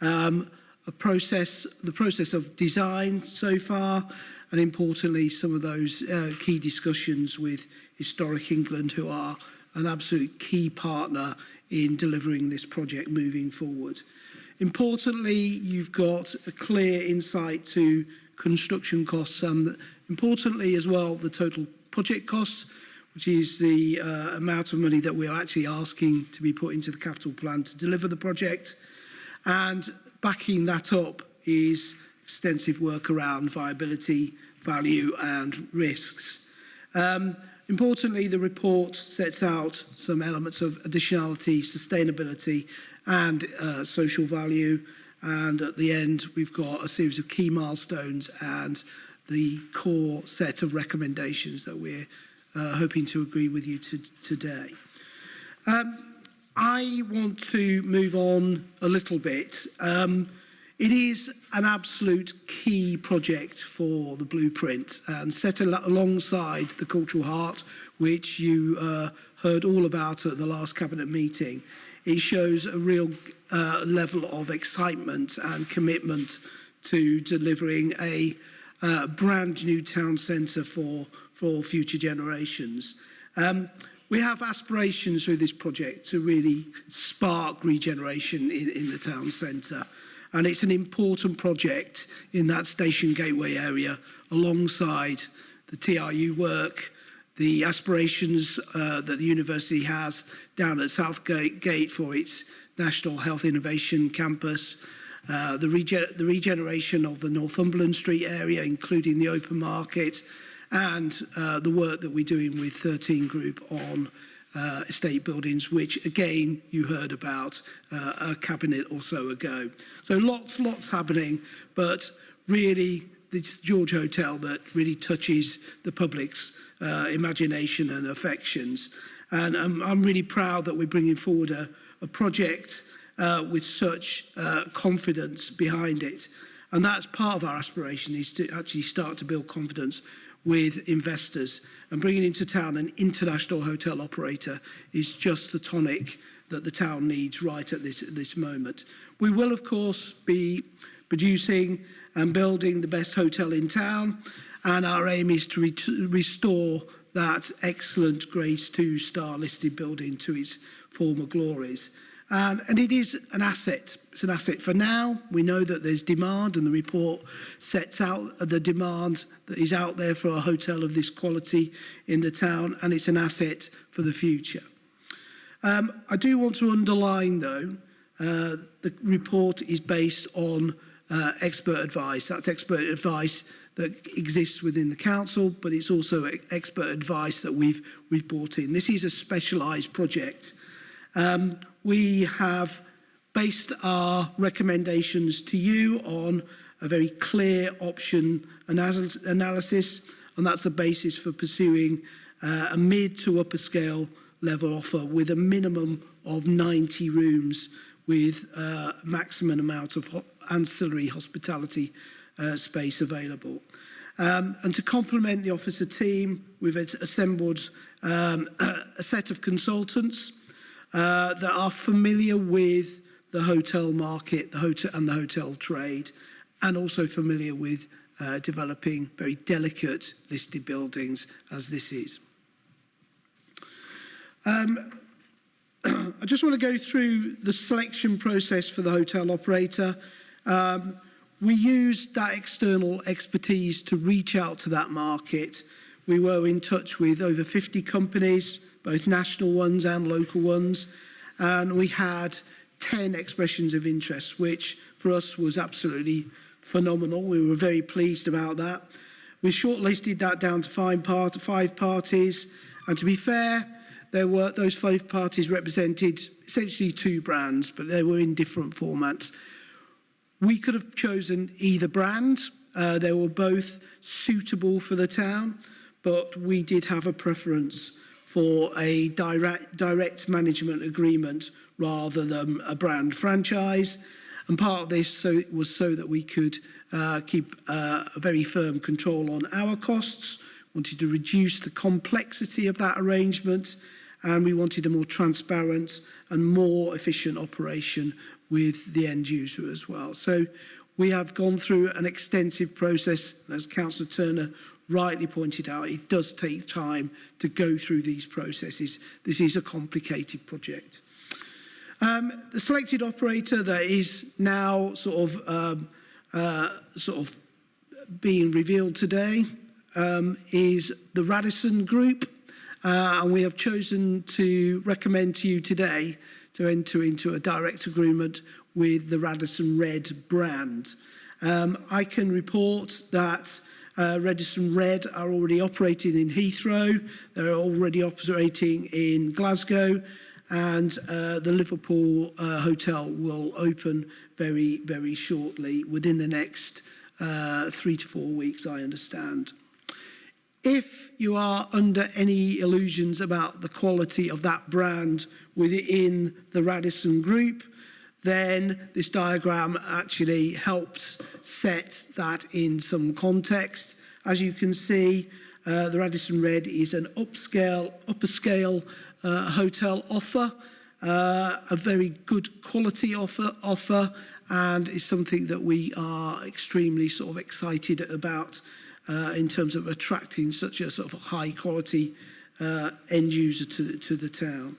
The process of design so far, and importantly, some of those key discussions with Historic England, who are an absolute key partner in delivering this project moving forward. Importantly, you've got a clear insight to construction costs and, importantly as well, the total project costs, which is the amount of money that we are actually asking to be put into the capital plan to deliver the project. And backing that up is extensive work around viability, value and risks. Importantly, the report sets out some elements of additionality, sustainability and social value. And at the end, we've got a series of key milestones and the core set of recommendations that we're hoping to agree with you today. I want to move on a little bit. It is an absolute key project for the blueprint and set alongside the cultural heart, which you heard all about at the last cabinet meeting. It shows a real level of excitement and commitment to delivering a brand new town centre for future generations. We have aspirations through this project to really spark regeneration in the town centre. And it's an important project in that Station Gateway area, alongside the TRU work, the aspirations that the university has down at Southgate for its National Health Innovation Campus, the regeneration of the Northumberland Street area, including the open market, and the work that we're doing with 13 Group on estate buildings, which again you heard about a cabinet or so ago. So lots happening, but really this George Hotel that really touches the public's imagination and affections. And I'm really proud that we're bringing forward a project with such confidence behind it. And that's part of our aspiration, is to actually start to build confidence with investors, and bringing into town an international hotel operator is just the tonic that the town needs right at this moment. We will, of course, be producing and building the best hotel in town, and our aim is to restore that excellent Grade 2-star listed building to its former glories. And it is an asset. It's an asset for now. We know that there's demand, and the report sets out the demand that is out there for a hotel of this quality in the town, and it's an asset for the future. I do want to underline, though, the report is based on expert advice. That's expert advice that exists within the council, but it's also expert advice that we've brought in. This is a specialised project. We have based our recommendations to you on a very clear option analysis, and that's the basis for pursuing a mid to upper scale level offer with a minimum of 90 rooms with a maximum amount of ancillary hospitality space available. And to complement the officer team, we've assembled a set of consultants that are familiar with the hotel market, the hotel trade, and also familiar with developing very delicate listed buildings as this is. I just want to go through the selection process for the hotel operator. We used that external expertise to reach out to that market. We were in touch with over 50 companies, both national ones and local ones, and we had 10 expressions of interest, which for us was absolutely phenomenal. We were very pleased about that. We shortlisted that down to five parties, and to be fair, those 5 parties represented essentially 2 brands, but they were in different formats. We could have chosen either brand. They were both suitable for the town, but we did have a preference for a direct management agreement rather than a brand franchise. And part of this was so that we could keep a very firm control on our costs, wanted to reduce the complexity of that arrangement, and we wanted a more transparent and more efficient operation with the end user as well. So we have gone through an extensive process. As Councillor Turner rightly pointed out, it does take time to go through these processes. This is a complicated project. The selected operator that is now sort of being revealed today is the Radisson Group, and we have chosen to recommend to you today to enter into a direct agreement with the Radisson Red brand. I can report that Radisson Red are already operating in Heathrow, they're already operating in Glasgow, and the Liverpool hotel will open very, very shortly, within the next 3 to 4 weeks, I understand. If you are under any illusions about the quality of that brand within the Radisson Group, then this diagram actually helps set that in some context. As you can see, the Radisson Red is an upper scale hotel offer, a very good quality offer, and is something that we are extremely sort of excited about in terms of attracting such a sort of high quality end user to the town.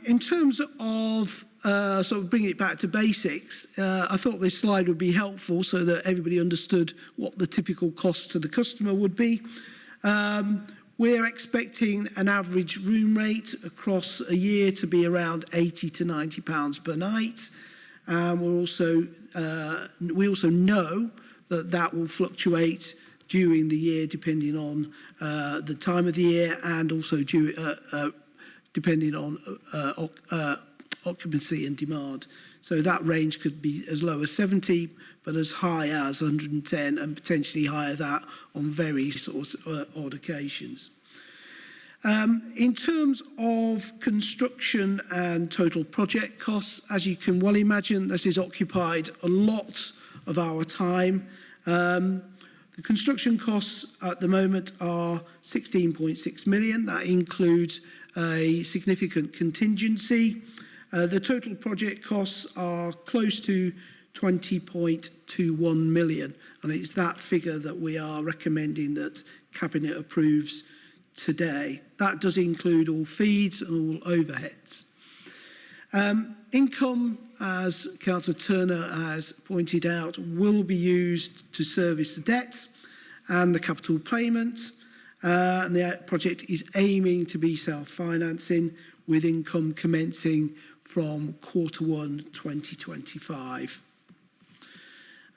In terms of sort of bringing it back to basics, I thought this slide would be helpful so that everybody understood what the typical cost to the customer would be. We're expecting an average room rate across a year to be around £80 to £90 per night. We also know that will fluctuate during the year depending on the time of the year, and also depending on occupancy and demand. So that range could be as low as 70, but as high as 110, and potentially higher that on very sort of odd occasions. In terms of construction and total project costs, as you can well imagine, this has occupied a lot of our time. The construction costs at the moment are 16.6 million. That includes a significant contingency. The total project costs are close to 20.21 million, and it's that figure that we are recommending that Cabinet approves today. That does include all fees and all overheads. Income, as Councillor Turner has pointed out, will be used to service the debt and the capital payment. And the project is aiming to be self-financing, with income commencing from Q1 2025.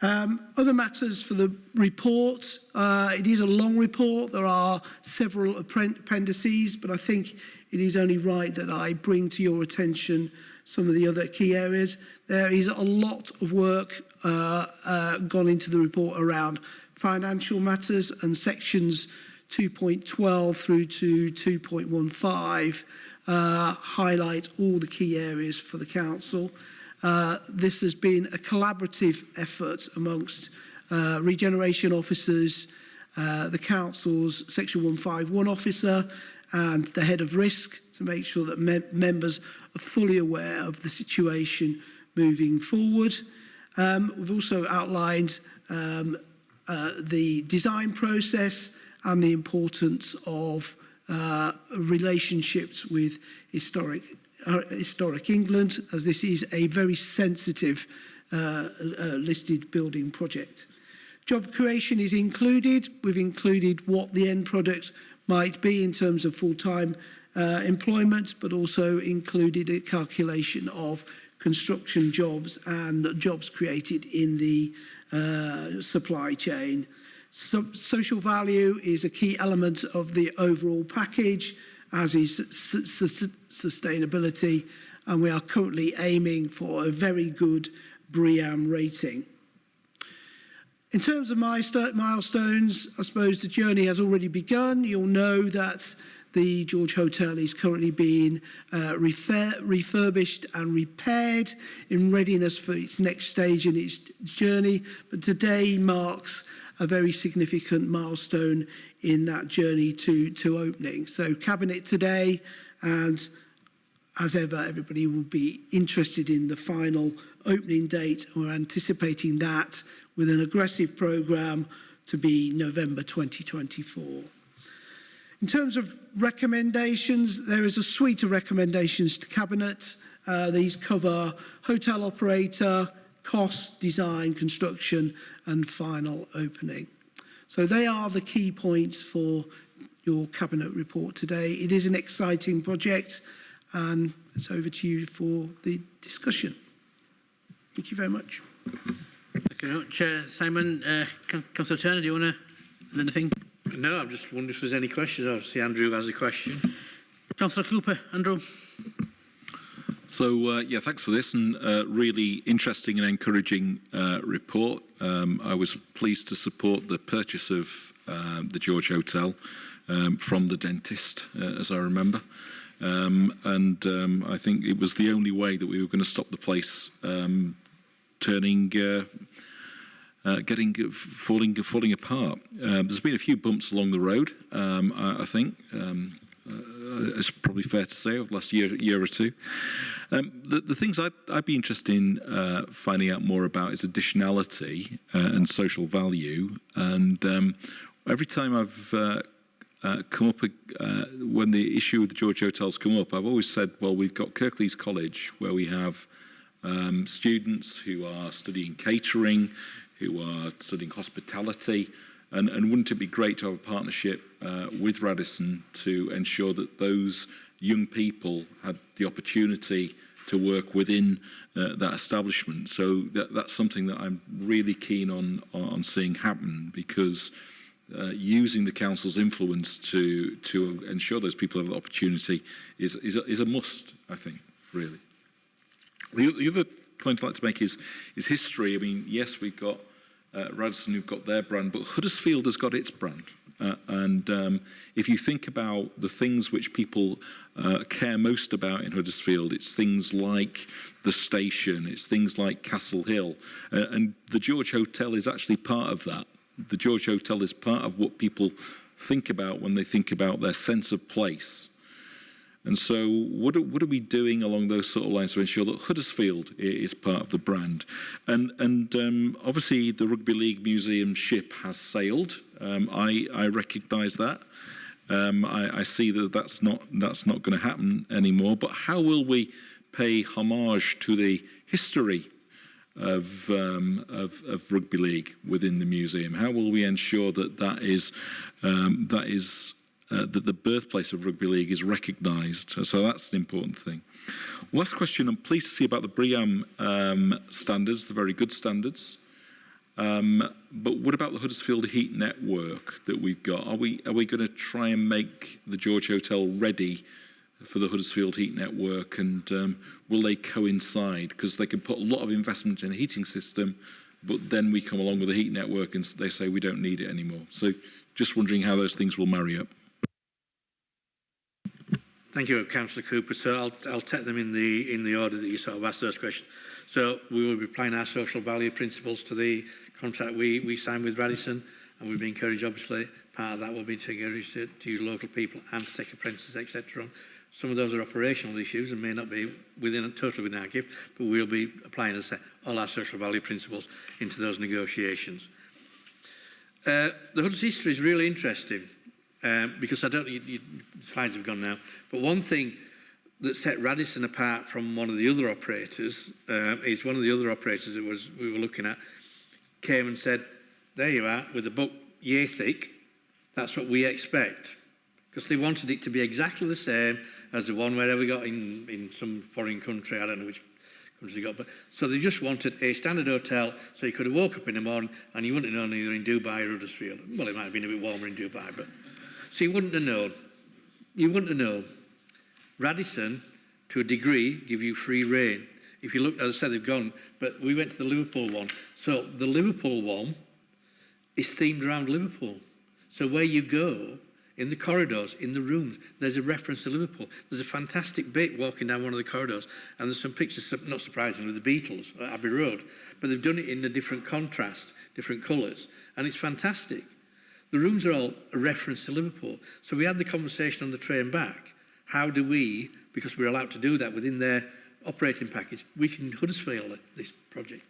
Other matters for the report. It is a long report. There are several appendices, but I think it is only right that I bring to your attention some of the other key areas. There is a lot of work gone into the report around financial matters, and sections 2.12 through to 2.15 highlight all the key areas for the council. This has been a collaborative effort amongst regeneration officers, the council's Section 151 officer and the head of risk to make sure that members are fully aware of the situation moving forward. We've also outlined the design process and the importance of relationships with historic England, as this is a very sensitive listed building project. Job creation is included. We've included what the end product might be in terms of full-time employment, but also included a calculation of construction jobs and jobs created in the supply chain. Social value is a key element of the overall package, as is sustainability, and we are currently aiming for a very good BREEAM rating. In terms of milestones, I suppose the journey has already begun. You'll know that the George Hotel is currently being refurbished and repaired in readiness for its next stage in its journey. But today marks a very significant milestone in that journey to opening. So Cabinet today, and as ever, everybody will be interested in the final opening date. We're anticipating that with an aggressive programme to be November 2024. In terms of recommendations, there is a suite of recommendations to Cabinet. These cover hotel operator, cost, design, construction and final opening. So they are the key points for your Cabinet report today. It is an exciting project and it's over to you for the discussion. Thank you very much. Thank you very much, Simon. Councillor Turner, do you want to add anything? No, I'm just wondering if there's any questions. Obviously, Andrew has a question. Councillor Cooper, Andrew. So, yeah, thanks for this and really interesting and encouraging report. I was pleased to support the purchase of the George Hotel from the dentist, as I remember. I think it was the only way that we were going to stop the place falling apart. There's been a few bumps along the road, I think. It's probably fair to say over the last year or two. The things I'd be interested in finding out more about is additionality and social value. And every time I've come up, when the issue with the George Hotel's come up, I've always said, well, we've got Kirklees College, where we have students who are studying catering, who are studying hospitality, and wouldn't it be great to have a partnership with Radisson to ensure that those young people had the opportunity to work within that establishment? So that's something that I'm really keen on seeing happen, because using the council's influence to ensure those people have the opportunity is a must, I think, really. The other point I'd like to make is history. I mean, yes, we've got Radisson who've got their brand, but Huddersfield has got its brand. If you think about the things which people care most about in Huddersfield, it's things like the station, it's things like Castle Hill, and the George Hotel is actually part of that. The George Hotel is part of what people think about when they think about their sense of place. And so what are we doing along those sort of lines to ensure that Huddersfield is part of the brand? And obviously the Rugby League Museum ship has sailed. I recognise that. I see that that's not going to happen anymore. But how will we pay homage to the history of rugby league within the museum? How will we ensure that that the birthplace of rugby league is recognised? So that's an important thing. Last question, I'm pleased to see about the BREEAM standards, the very good standards. But what about the Huddersfield Heat Network that we've got? Are we going to try and make the George Hotel ready for the Huddersfield Heat Network, and will they coincide? Because they can put a lot of investment in a heating system, but then we come along with a heat network and they say we don't need it anymore. So just wondering how those things will marry up. Thank you, Councillor Cooper. So I'll take them in the order that you sort of asked those questions. So we will be applying our social value principles to the contract we signed with Radisson, and we've been encouraged, obviously, part of that will be to encourage to use local people and to take apprentices, etc. Some of those are operational issues and may not be totally within our gift, but we'll be applying, as I say, all our social value principles into those negotiations. The Huddersfield history is really interesting because I don't, the slides have gone now, but one thing that set Radisson apart from one of the other operators is one of the other operators that we were looking at came and said, there you are, with a book yay thick, that's what we expect. Because they wanted it to be exactly the same as the one wherever we got in some foreign country, I don't know which country they got, but so they just wanted a standard hotel so you could have woke up in the morning and you wouldn't have known either in Dubai or Huddersfield. Well, it might have been a bit warmer in Dubai, but so you wouldn't have known. You wouldn't have known. Radisson, to a degree, give you free rein. If you look, as I said, they've gone, but we went to the Liverpool one. So the Liverpool one is themed around Liverpool. So where you go, in the corridors, in the rooms, there's a reference to Liverpool. There's a fantastic bit walking down one of the corridors, and there's some pictures, not surprisingly, with the Beatles at Abbey Road, but they've done it in a different contrast, different colours, and it's fantastic. The rooms are all a reference to Liverpool. So we had the conversation on the train back. How do we, because we're allowed to do that within their operating package, we can Huddersfield this project.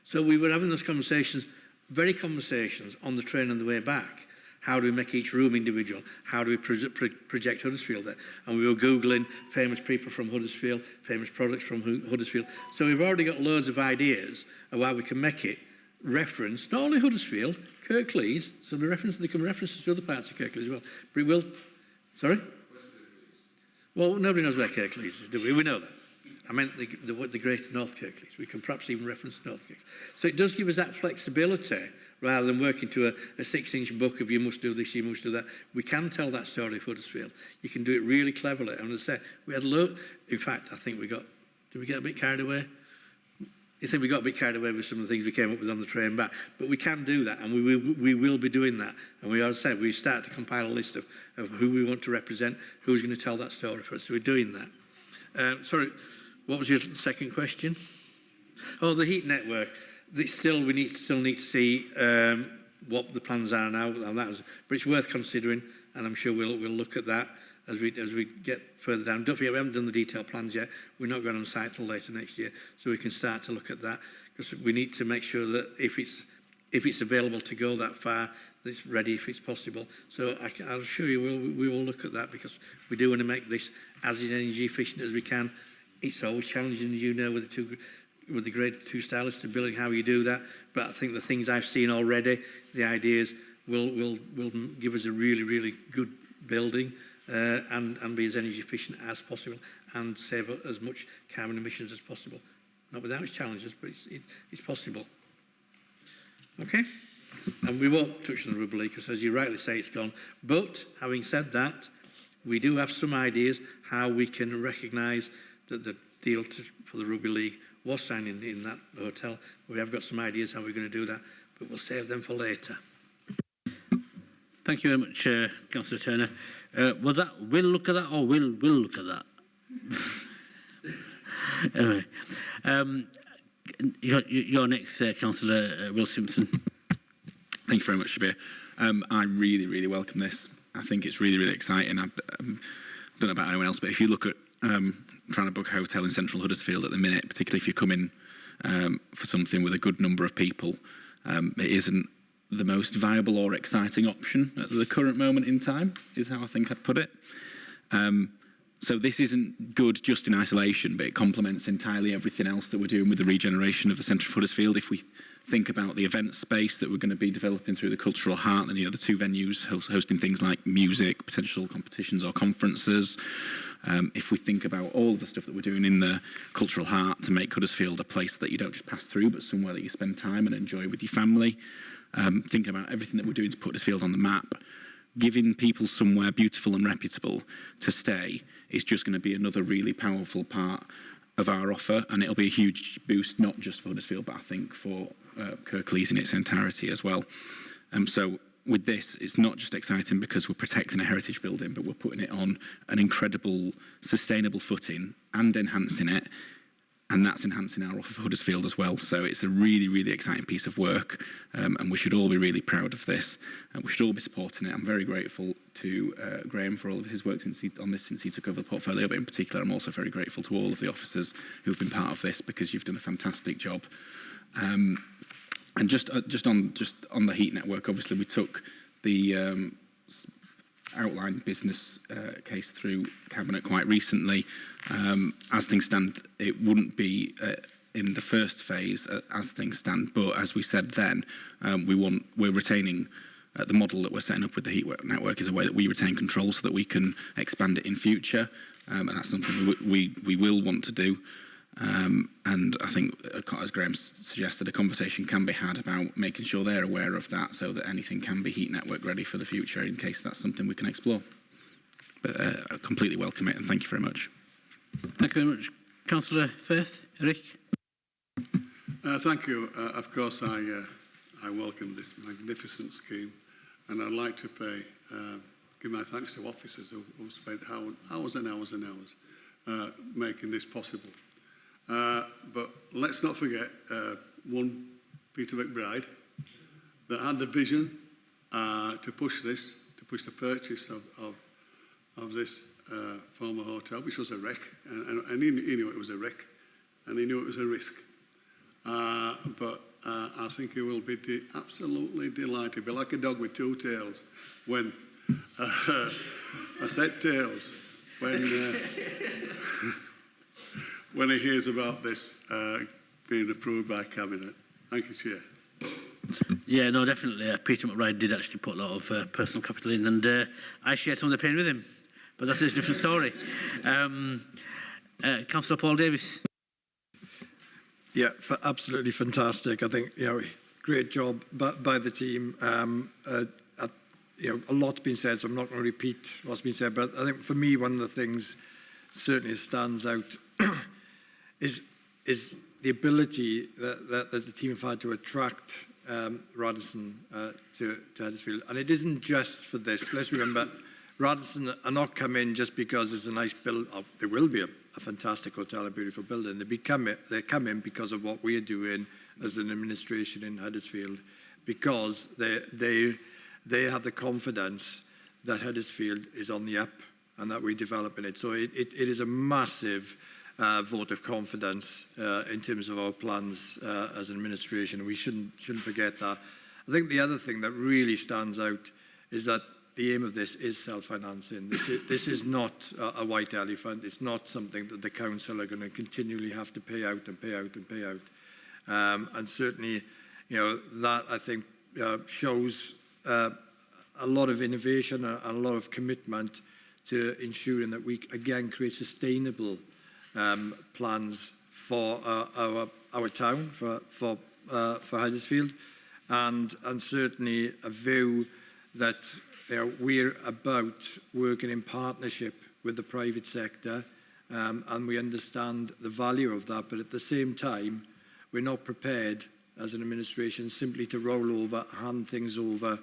So we were having those conversations, very conversations on the train on the way back. How do we make each room individual? How do we project Huddersfield there? And we were Googling famous people from Huddersfield, famous products from Huddersfield. So we've already got loads of ideas of how we can make it reference, not only Huddersfield, Kirklees, so they can reference to other parts of Kirklees as well. But it will, sorry? Well, nobody knows where Kirklees is, do we? We know that. I meant the Greater North Kirklees. We can perhaps even reference North Kirklees. So it does give us that flexibility rather than working to a 6-inch book of you must do this, you must do that. We can tell that story of Huddersfield. You can do it really cleverly. And as I say, we had in fact, I think did we get a bit carried away? I think we got a bit carried away with some of the things we came up with on the train back. But we can do that, and we will be doing that. And we, as I said, we start to compile a list of who we want to represent, who's going to tell that story for us. So we're doing that. Sorry, what was your second question? Oh, the heat network. We still need to see what the plans are now, but it's worth considering, and I'm sure we'll look at that as we get further down. Don't forget, we haven't done the detailed plans yet. We're not going on site till later next year, so we can start to look at that, because we need to make sure that if it's available to go that far, that it's ready if it's possible. So I'll assure you we will look at that, because we do want to make this as energy efficient as we can. It's always challenging, as you know, with the grade 2 style listed building, how you do that. But I think the things I've seen already, the ideas will give us a really, really good building and be as energy efficient as possible and save as much carbon emissions as possible. Not without its challenges, but it's possible. Okay? And we won't touch on the rugby league because, as you rightly say, it's gone. But having said that, we do have some ideas how we can recognise that the deal for the rugby league was signed in that hotel. We have got some ideas how we're going to do that, but we'll save them for later. Thank you very much, Councillor Turner. Was that we'll look at that or we'll look at that? Anyway, you're next, Councillor Will Simpson. Thank you very much, Shabir. I really, really welcome this. I think it's really, really exciting. I don't know about anyone else, but if you look at trying to book a hotel in central Huddersfield at the minute, particularly if you're coming for something with a good number of people, it isn't the most viable or exciting option at the current moment in time, is how I think I'd put it. So this isn't good just in isolation, but it complements entirely everything else that we're doing with the regeneration of the centre of Huddersfield. If we think about the event space that we're going to be developing through the Cultural Heart, and the two venues hosting things like music, potential competitions or conferences. If we think about all of the stuff that we're doing in the Cultural Heart to make Huddersfield a place that you don't just pass through, but somewhere that you spend time and enjoy with your family. Thinking about everything that we're doing to put Huddersfield on the map, giving people somewhere beautiful and reputable to stay is just going to be another really powerful part of our offer, and it'll be a huge boost, not just for Huddersfield, but I think for Kirklees in its entirety as well. So with this, it's not just exciting because we're protecting a heritage building, but we're putting it on an incredible, sustainable footing and enhancing it and that's enhancing our offer for Huddersfield as well. So it's a really, really exciting piece of work, and we should all be really proud of this, and we should all be supporting it. I'm very grateful to Graham for all of his work since he took over the portfolio, but in particular I'm also very grateful to all of the officers who've been part of this, because you've done a fantastic job. And just on the heat network, obviously we took the outline business case through Cabinet quite recently. As things stand, it wouldn't be in the first phase as things stand, but as we said then, we're retaining the model that we're setting up with the heat network is a way that we retain control so that we can expand it in future, and that's something we will want to do. And I think, as Graham suggested, a conversation can be had about making sure they're aware of that so that anything can be heat network ready for the future in case that's something we can explore. But I completely welcome it, and thank you very much. Thank you very much. Councillor Firth, Eric. Thank you. Of course, I welcome this magnificent scheme, and I'd like to give my thanks to officers who've spent hours and hours and hours making this possible. But let's not forget one Peter McBride that had the vision to push the purchase of this former hotel, which was a wreck, and he knew it was a wreck, and he knew it was a risk. But I think he will be absolutely delighted. Be like a dog with two tails when I said tails when he hears about this being approved by Cabinet. Thank you, Chair. Yeah, no, definitely. Peter McBride did actually put a lot of personal capital in, and I shared some of the pain with him, but that's a different story. Councillor Paul Davis. Yeah, absolutely fantastic. I think, great job by the team. A lot's been said, so I'm not going to repeat what's been said, but I think for me, one of the things certainly stands out is the ability that the team have had to attract Radisson to Huddersfield. And it isn't just for this. Let's remember, Radisson are not come in just because it's a nice build. There will be a fantastic hotel, a beautiful building. They come in because of what we are doing as an administration in Huddersfield, because they have the confidence that Huddersfield is on the up and that we're developing it. So it is a massive vote of confidence in terms of our plans as an administration. We shouldn't forget that. I think the other thing that really stands out is that the aim of this is self-financing. This is not a white elephant. It's not something that the council are going to continually have to pay out and pay out and pay out. And certainly, that I think shows a lot of innovation and a lot of commitment to ensuring that we again create sustainable plans for our town, for Huddersfield, and certainly a view that we're about working in partnership with the private sector, and we understand the value of that, but at the same time, we're not prepared as an administration simply to roll over, hand things over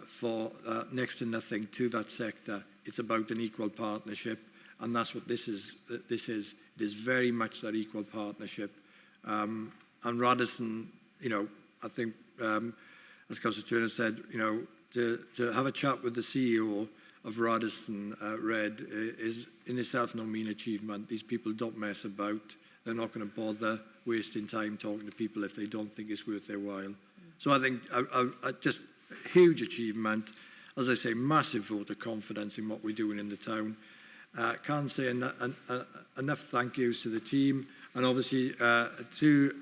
for next to nothing to that sector. It's about an equal partnership, and that's what this is. It is very much that equal partnership. And Radisson, I think, as Councillor Turner said, to have a chat with the CEO of Radisson Red is in itself no mean achievement. These people don't mess about. They're not going to bother wasting time talking to people if they don't think it's worth their while. So I think just a huge achievement. As I say, massive vote of confidence in what we're doing in the town. Can't say enough thank yous to the team, and obviously to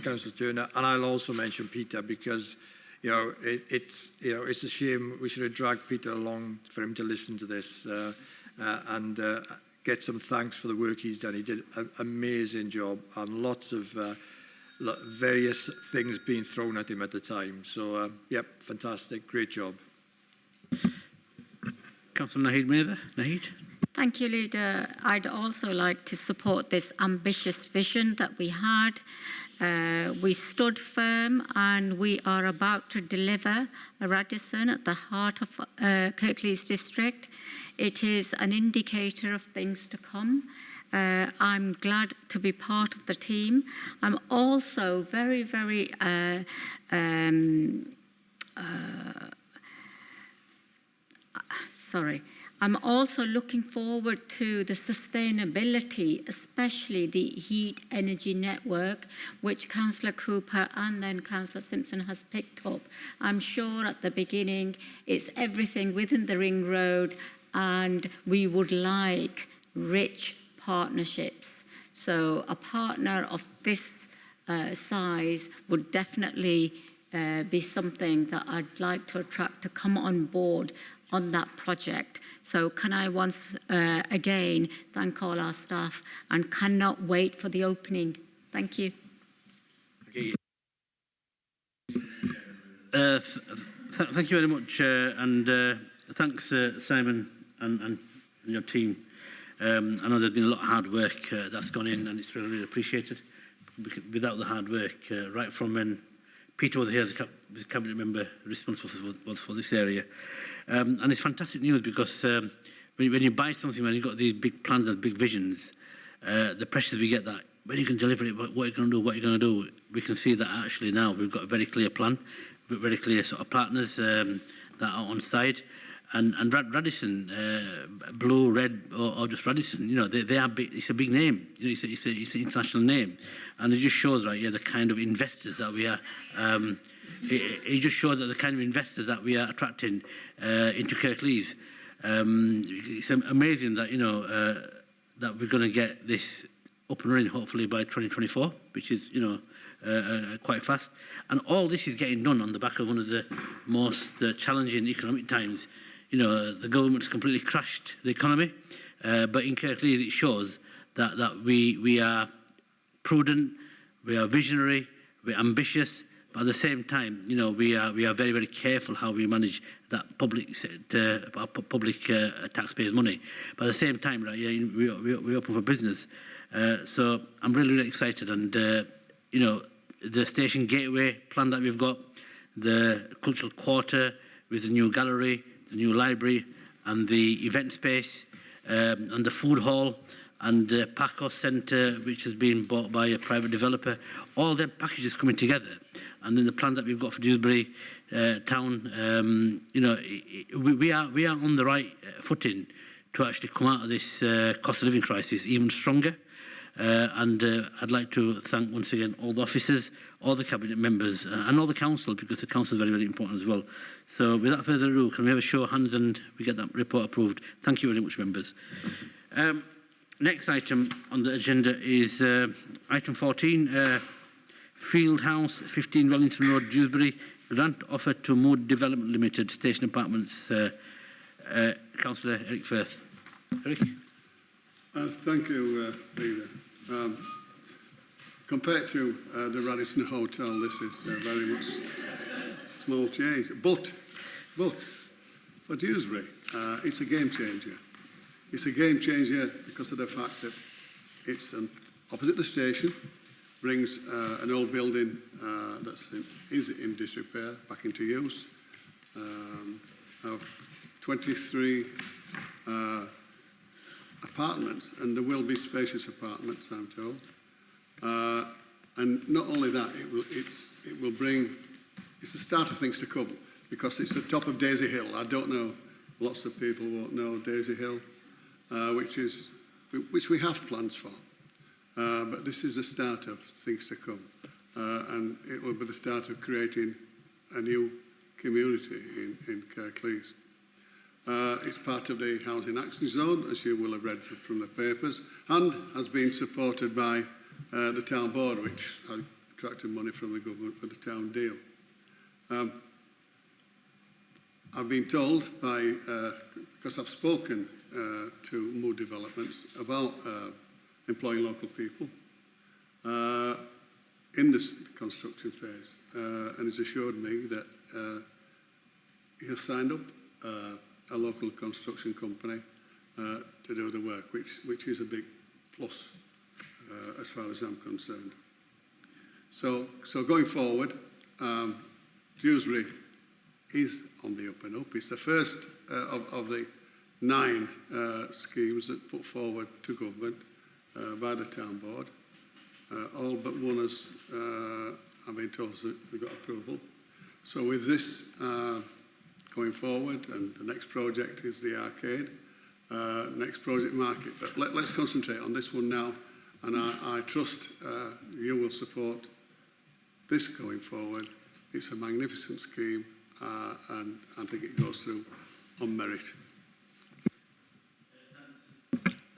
Councillor Turner, and I'll also mention Peter, because it's a shame we should have dragged Peter along for him to listen to this and get some thanks for the work he's done. He did an amazing job, and lots of various things being thrown at him at the time. So, yep, fantastic, great job. Councillor Naheed Mather. Naheed. Thank you, Leader. I'd also like to support this ambitious vision that we had. We stood firm, and we are about to deliver a Radisson at the heart of Kirklees district. It is an indicator of things to come. I'm glad to be part of the team. I'm also very, very I'm also looking forward to the sustainability, especially the heat energy network, which Councillor Cooper and then Councillor Simpson has picked up. I'm sure at the beginning it's everything within the ring road, and we would like rich partnerships. So a partner of this size would definitely be something that I'd like to attract to come on board on that project. So can I once again thank all our staff, and cannot wait for the opening. Thank you. Thank you very much, and thanks Simon and your team. I know there's been a lot of hard work that's gone in, and it's really, really appreciated. Without the hard work, right from when Peter was here as a cabinet member responsible for this area. And it's fantastic news because when you buy something, when you've got these big plans and big visions, the pressures we get that when you can deliver it, what are you going to do, what are you going to do, we can see that actually now we've got a very clear plan, very clear sort of partners that are on side. And Radisson, blue, red, or just Radisson, you know, they are big. It's a big name. You know, it's an international name, and it just shows, right, yeah, the kind of investors that we are. It just shows that the kind of investors that we are attracting into Kirklees. It's amazing that, you know, that we're going to get this up and running hopefully by 2024, which is, you know, quite fast. And all this is getting done on the back of one of the most challenging economic times. You know, the government's completely crashed the economy, but in Kirklees it shows that we are prudent, we are visionary, we're ambitious, but at the same time, you know, we are very, very careful how we manage that public taxpayers' money. But at the same time, right, yeah, we open for business. So I'm really, really excited, and you know, the station gateway plan that we've got, the cultural quarter with the new gallery, the new library, and the event space, and the food hall, and the Pacos Centre, which has been bought by a private developer. All them packages coming together, and then the plan that we've got for Dewsbury town. You know, we are on the right footing to actually come out of this cost of living crisis even stronger. And I'd like to thank once again all the officers, all the cabinet members, and all the council, because the council is very, very important as well. So without further ado, can we have a show of hands and we get that report approved? Thank you very much, members. Next item on the agenda is item 14, Field House, 15 Wellington Road, Dewsbury, grant offer to Mood Development Limited, Station Apartments. Councillor Eric Firth. Eric? Thank you, Leader. Compared to the Radisson Hotel, this is very much small change. But for Dewsbury, it's a game changer. It's a game changer because of the fact that it's opposite the station, brings an old building that is in disrepair back into use. 23 apartments, and there will be spacious apartments, I'm told. And not only that, it will bring, it's the start of things to come, because it's the top of Daisy Hill. I don't know, lots of people won't know Daisy Hill, which we have plans for. But this is the start of things to come. And it will be the start of creating a new community in Kirklees. It's part of the Housing Action Zone, as you will have read from the papers, and has been supported by the Town Board, which has attracted money from the government for the town deal. I've been told by, because I've spoken to Mood Developments about employing local people in this construction phase, and he's assured me that he has signed up a local construction company to do the work, which is a big plus as far as I'm concerned. So going forward, Dewsbury is on the up and up. It's the first of the 9 schemes that put forward to government by the town board. All but one has, I've been told, we've got approval. So with this going forward, and the next project is the arcade, next project market. But let's concentrate on this one now, and I trust you will support this going forward. It's a magnificent scheme, and I think it goes through on merit.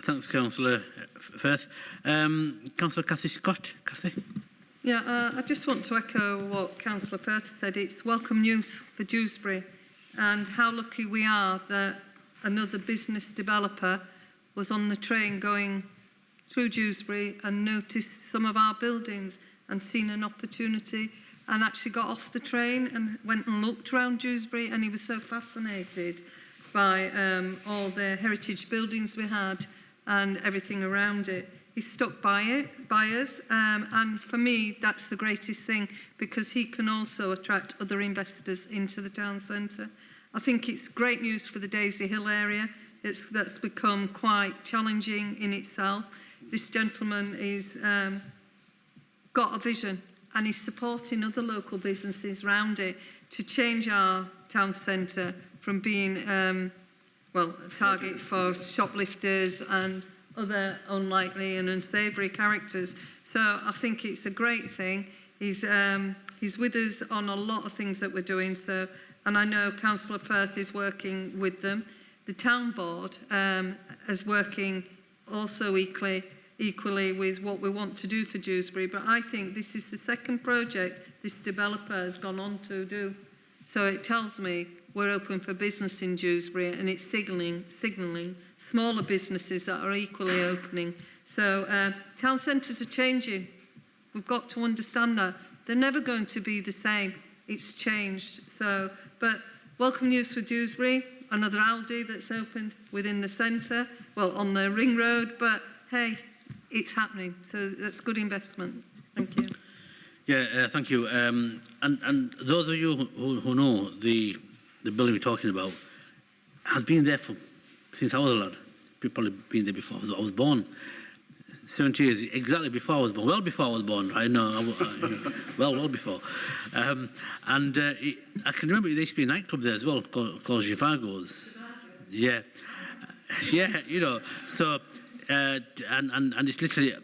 Thanks, Councillor Firth. Councillor Cathy Scott. Cathy? Yeah, I just want to echo what Councillor Firth said. It's welcome news for Dewsbury, and how lucky we are that another business developer was on the train going through Dewsbury and noticed some of our buildings and seen an opportunity and actually got off the train and went and looked around Dewsbury, and he was so fascinated by all the heritage buildings we had and everything around it. He stuck by us, and for me that's the greatest thing, because he can also attract other investors into the town centre. I think it's great news for the Daisy Hill area. That's become quite challenging in itself. This gentleman is got a vision, and he's supporting other local businesses around it to change our town centre from being a target for shoplifters and other unlikely and unsavoury characters. So I think it's a great thing. He's with us on a lot of things that we're doing. So, and I know Councillor Firth is working with them. The town board is working also equally with what we want to do for Dewsbury. But I think this is the second project this developer has gone on to do. So it tells me we're open for business in Dewsbury, and it's signalling smaller businesses that are equally opening. So town centres are changing. We've got to understand that. They're never going to be the same. It's changed. So, but welcome news for Dewsbury. Another Aldi that's opened within the centre, well, on the ring road. But hey, it's happening. So that's good investment. Thank you. Yeah, thank you. And those of you who know the building we're talking about has been there since I was a lad. People have been there before I was born. 70 years, exactly before I was born. Well before I was born, I know. Well before. I can remember there used to be a nightclub there as well called Zhivago's. Yeah, you know. So. And it's literally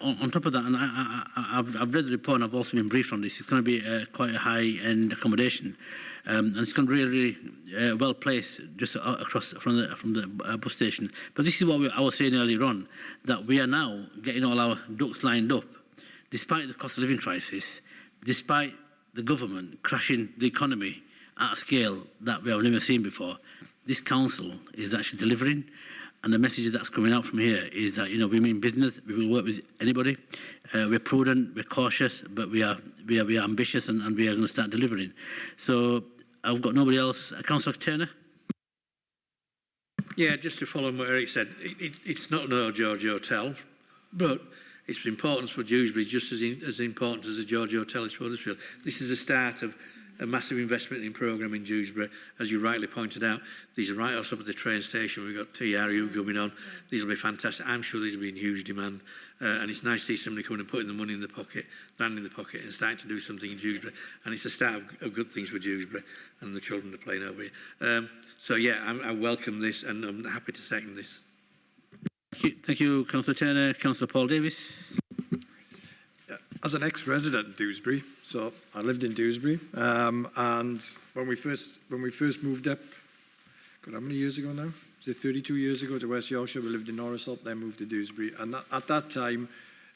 on top of that, and I've read the report and I've also been briefed on this. It's going to be quite a high-end accommodation, and it's going to be really well placed just across from the bus station. But this is what I was saying earlier on, that we are now getting all our ducks lined up, despite the cost of living crisis, despite the government crashing the economy at a scale that we have never seen before. This council is actually delivering. And the message that's coming out from here is that, you know, we mean business. We will work with anybody. We're prudent, we're cautious, but we are ambitious, and we are going to start delivering. So I've got nobody else. Councillor Turner. Yeah, just to follow on what Eric said, it's not an old George Hotel, but its importance for Dewsbury is just as important as the George Hotel is for Huddersfield. This is the start of a massive investment in programme in Dewsbury. As you rightly pointed out, these are right off up at the train station. We've got TRU coming on. These will be fantastic. I'm sure these will be in huge demand. And it's nice to see somebody coming and putting the money in the pocket, land in the pocket, and starting to do something in Dewsbury. And it's the start of good things for Dewsbury, and the children are playing over here. So yeah, I welcome this, and I'm happy to second this. Thank you, Councillor Turner. Councillor Paul Davis. As an ex-resident of Dewsbury, so I lived in Dewsbury, and when we first moved up, God, how many years ago now? Was it 32 years ago, to West Yorkshire? We lived in Norrisop, then moved to Dewsbury, and at that time,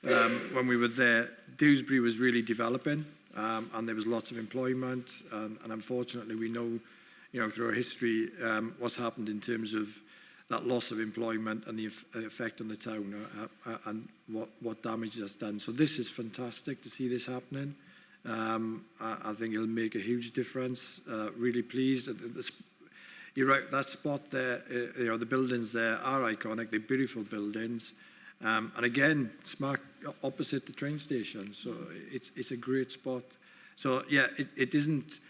when we were there, Dewsbury was really developing, and there was lots of employment, and unfortunately, we know, through our history, what's happened in terms of that loss of employment and the effect on the town and what damage that's done. So this is fantastic to see this happening. I think it'll make a huge difference. Really pleased. You're right, that spot there, the buildings there are iconic. They're beautiful buildings. And again, smack opposite the train station. So it's a great spot. So yeah, it isn't,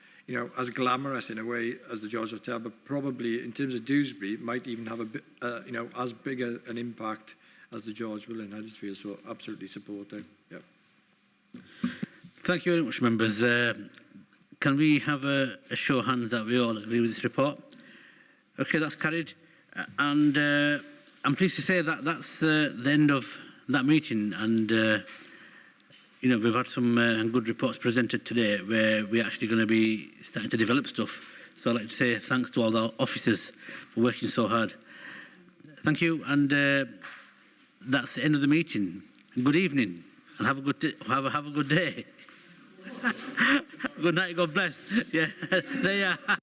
as glamorous in a way as the George Hotel, but probably in terms of Dewsbury, it might even have a bit, as big an impact as the George will in Huddersfield. So absolutely support it. Yeah. Thank you very much, members. Can we have a show of hands that we all agree with this report? Okay, that's carried. And I'm pleased to say that that's the end of that meeting. And, you know, we've had some good reports presented today where we're actually going to be starting to develop stuff. So I'd like to say thanks to all our officers for working so hard. Thank you. And that's the end of the meeting. Good evening and have a good day. Have a good day. Good night. God bless. Yeah, there you are.